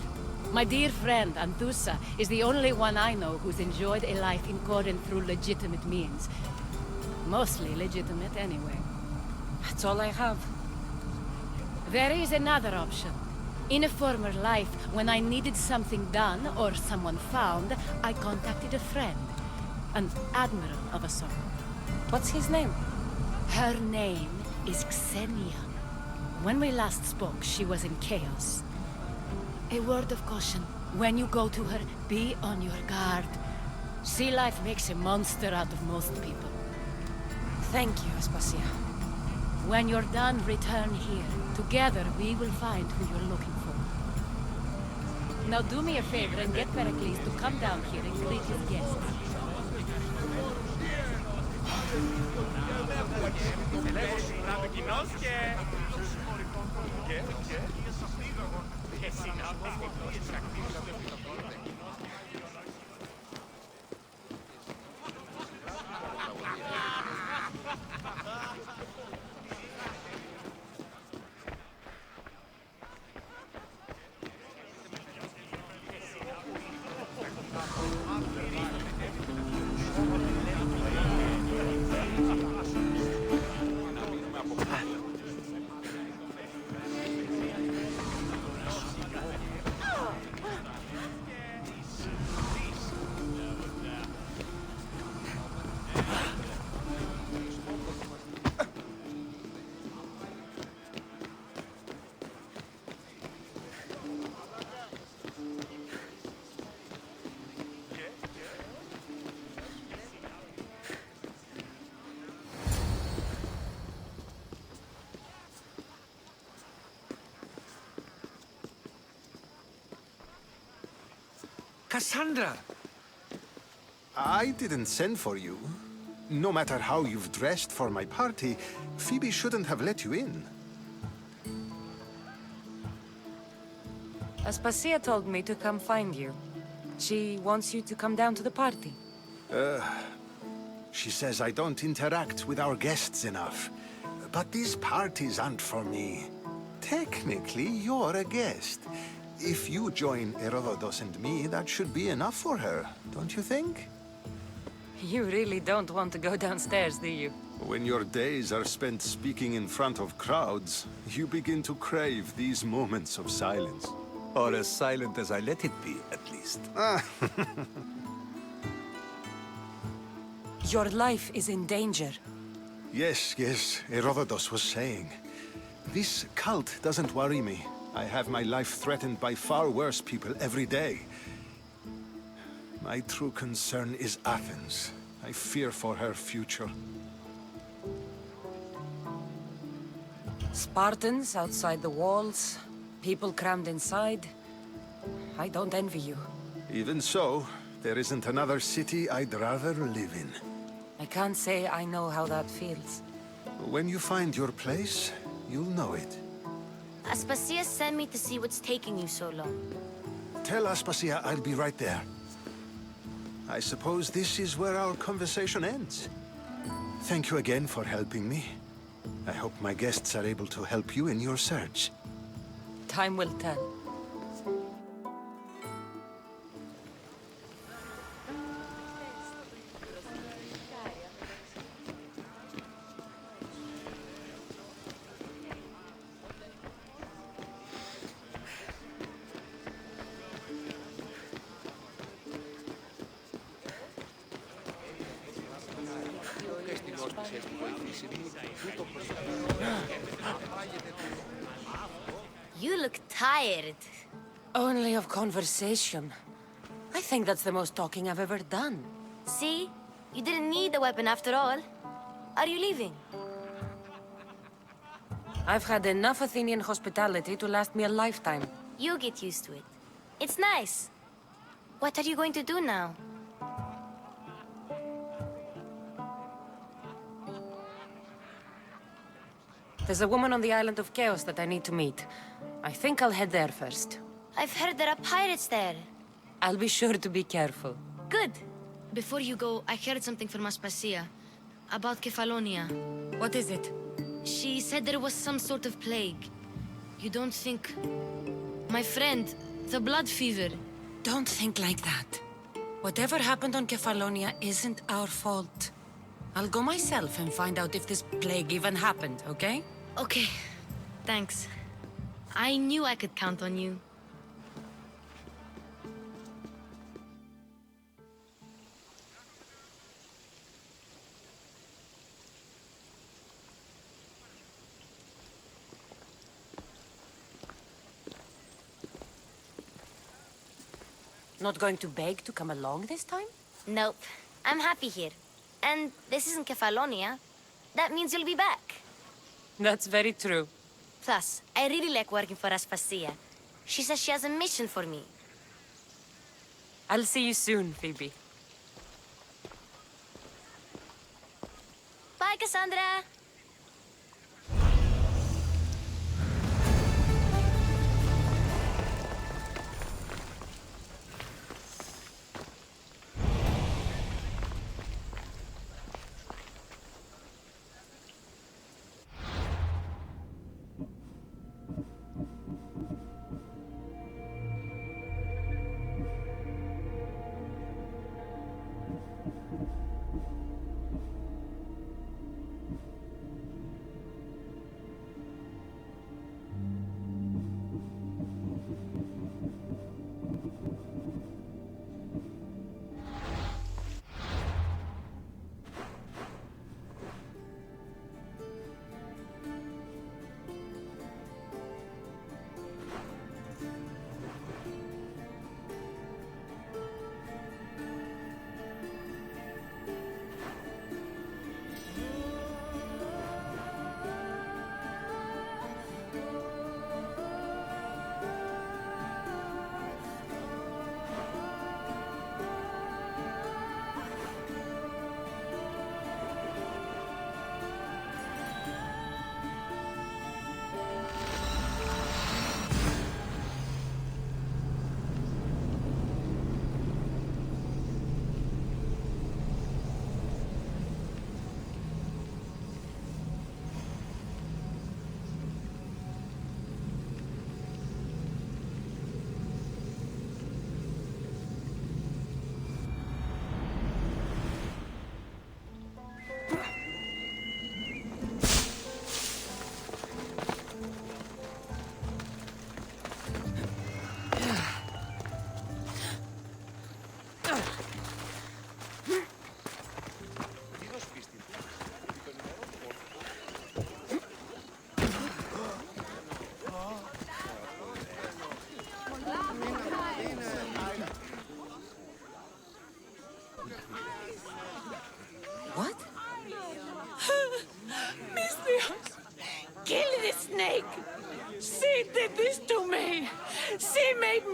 My dear friend, Anthusa, is the only one I know who's enjoyed a life in Corinth through legitimate means. Mostly legitimate, anyway. That's all I have. There is another option. In a former life, when I needed something done or someone found, I contacted a friend. An admiral of a sort. What's his name? Her name is Xenia. When we last spoke, she was in chaos. A word of caution. When you go to her, be on your guard. Sea life makes a monster out of most people. Thank you, Aspasia. When you're done, return here. Together, we will find who you're looking for. Now do me a favor and get Pericles to come down here and greet his guests. Cassandra! I didn't send for you. No matter how you've dressed for my party, Phoebe shouldn't have let you in. Aspasia told me to come find you. She wants you to come down to the party. She says I don't interact with our guests enough. But these parties aren't for me. Technically, you're a guest. If you join Herodotus and me, that should be enough for her, don't you think? You really don't want to go downstairs, do you? When your days are spent speaking in front of crowds, you begin to crave these moments of silence. Or as silent as I let it be, at least. Your life is in danger. Yes, Herodotus was saying. This cult doesn't worry me. I have my life threatened by far worse people every day. My true concern is Athens. I fear for her future. Spartans outside the walls, people crammed inside. I don't envy you. Even so, there isn't another city I'd rather live in. I can't say I know how that feels. When you find your place, you'll know it. Aspasia sent me to see what's taking you so long. Tell Aspasia I'll be right there. I suppose this is where our conversation ends. Thank you again for helping me. I hope my guests are able to help you in your search. Time will tell. You look tired. Only of conversation. I think that's the most talking I've ever done. See? You didn't need the weapon after all. Are you leaving? I've had enough Athenian hospitality to last me a lifetime. You'll get used to it. It's nice. What are you going to do now? There's a woman on the island of Chaos that I need to meet. I think I'll head there first. I've heard there are pirates there. I'll be sure to be careful. Good. Before you go, I heard something from Aspasia. About Kefalonia. What is it? She said there was some sort of plague. You don't think... My friend, the blood fever. Don't think like that. Whatever happened on Kefalonia isn't our fault. I'll go myself and find out if this plague even happened, okay? Okay. Thanks. I knew I could count on you. Not going to beg to come along this time? Nope. I'm happy here. And this isn't Kefalonia. That means you'll be back. That's very true. Plus, I really like working for Aspasia. She says she has a mission for me. I'll see you soon, Phoebe. Bye, Cassandra!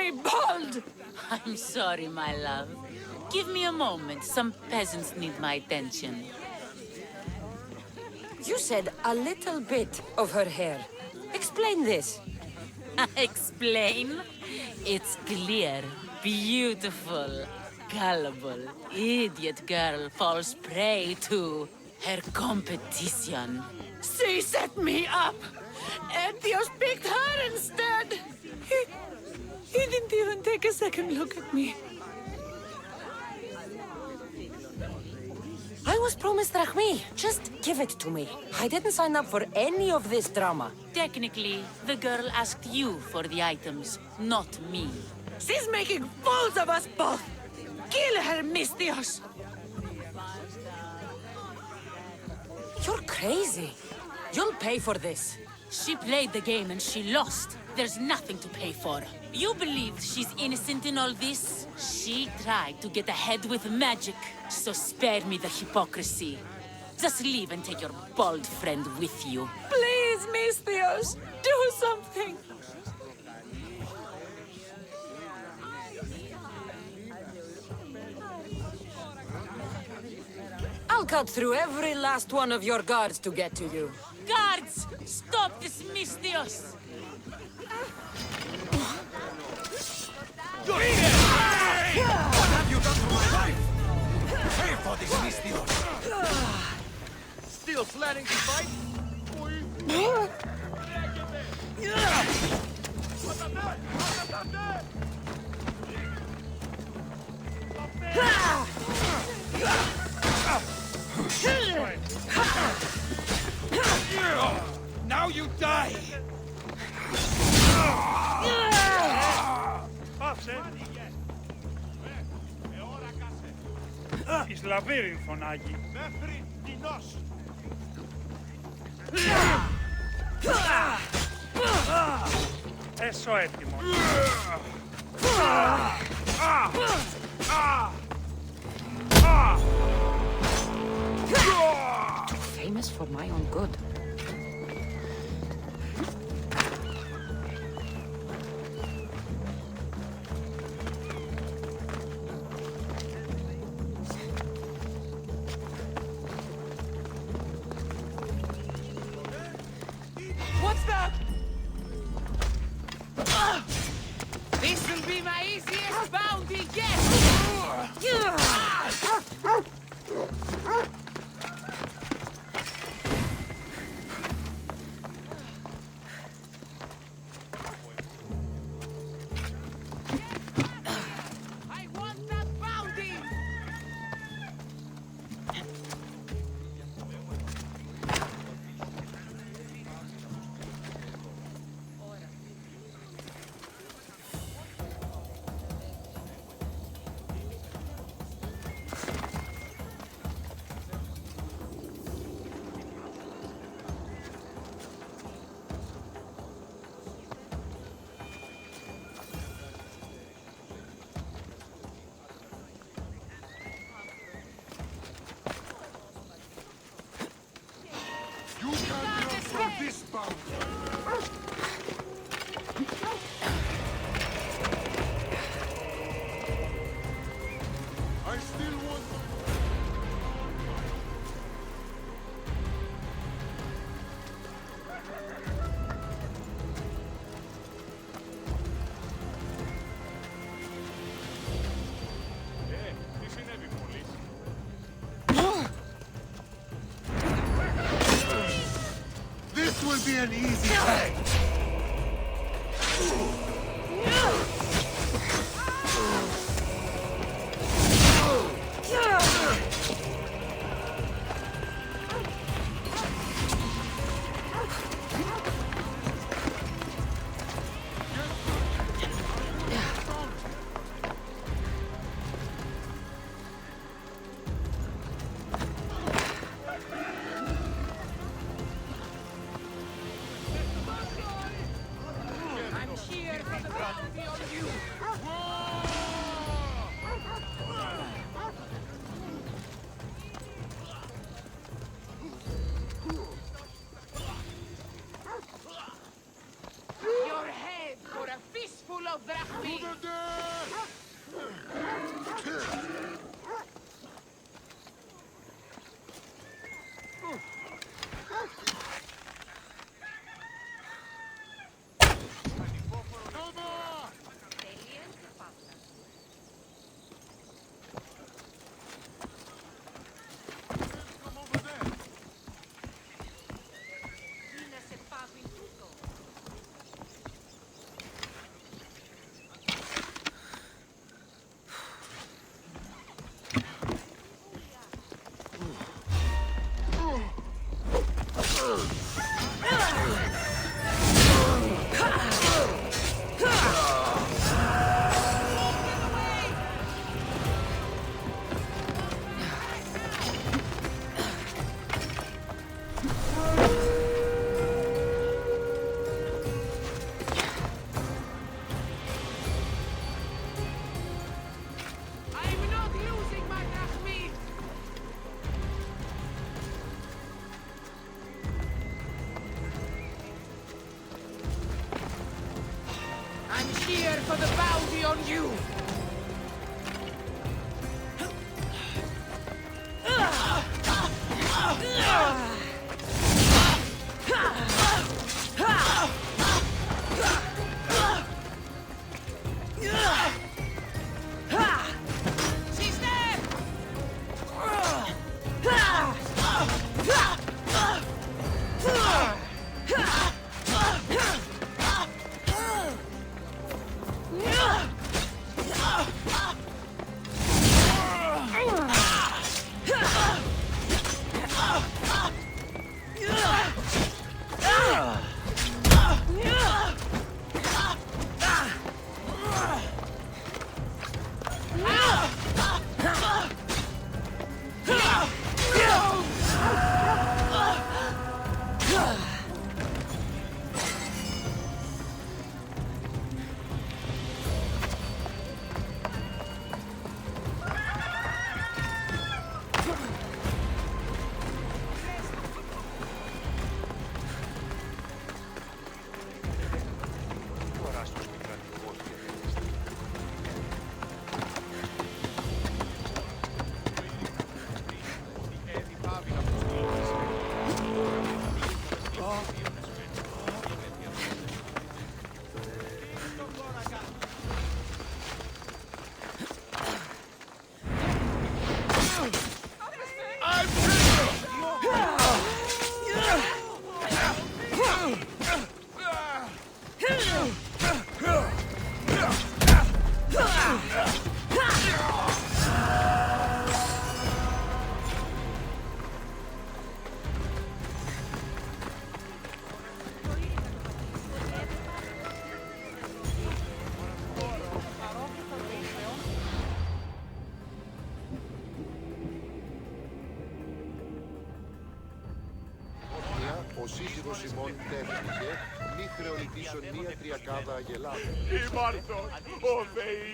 me bald! I'm sorry, my love. Give me a moment. Some peasants need my attention. You said a little bit of her hair. Explain this. Explain? It's clear, beautiful, gullible, idiot girl falls prey to her competition. She set me up! Dios picked her instead! He didn't even take a second look at me. I was promised Drachmi. Just give it to me. I didn't sign up for any of this drama. Technically, the girl asked you for the items, not me. She's making fools of us both! Kill her, Mistios! You're crazy. You'll pay for this. She played the game and she lost. There's nothing to pay for. You believe she's innocent in all this? She tried to get ahead with magic, so spare me the hypocrisy. Just leave and take your bald friend with you. Please, Mistios, do something. I'll cut through every last one of your guards to get to you. Guards! Stop this, Mistios! What have you done to my life? Pay for this, Mistios! Still planning to fight? Now you die! Πάψε! Εις λαβύρινθον, Άγι. Μέχρι κοινός! Έσω έτοιμο. Too famous for my own good. What's that? This will be my easiest bounty yet! I want that bounty! You can't run from this bounty! I still want... Τι συνέβη μόλις? This will be an easy fight! Here for the bounty on you! Ο σύζυγος ημών τεύχηκε, μη χρεολητήσεων μία τριακάδα αγελάδων. Ήμαρτον, ο Θεοί,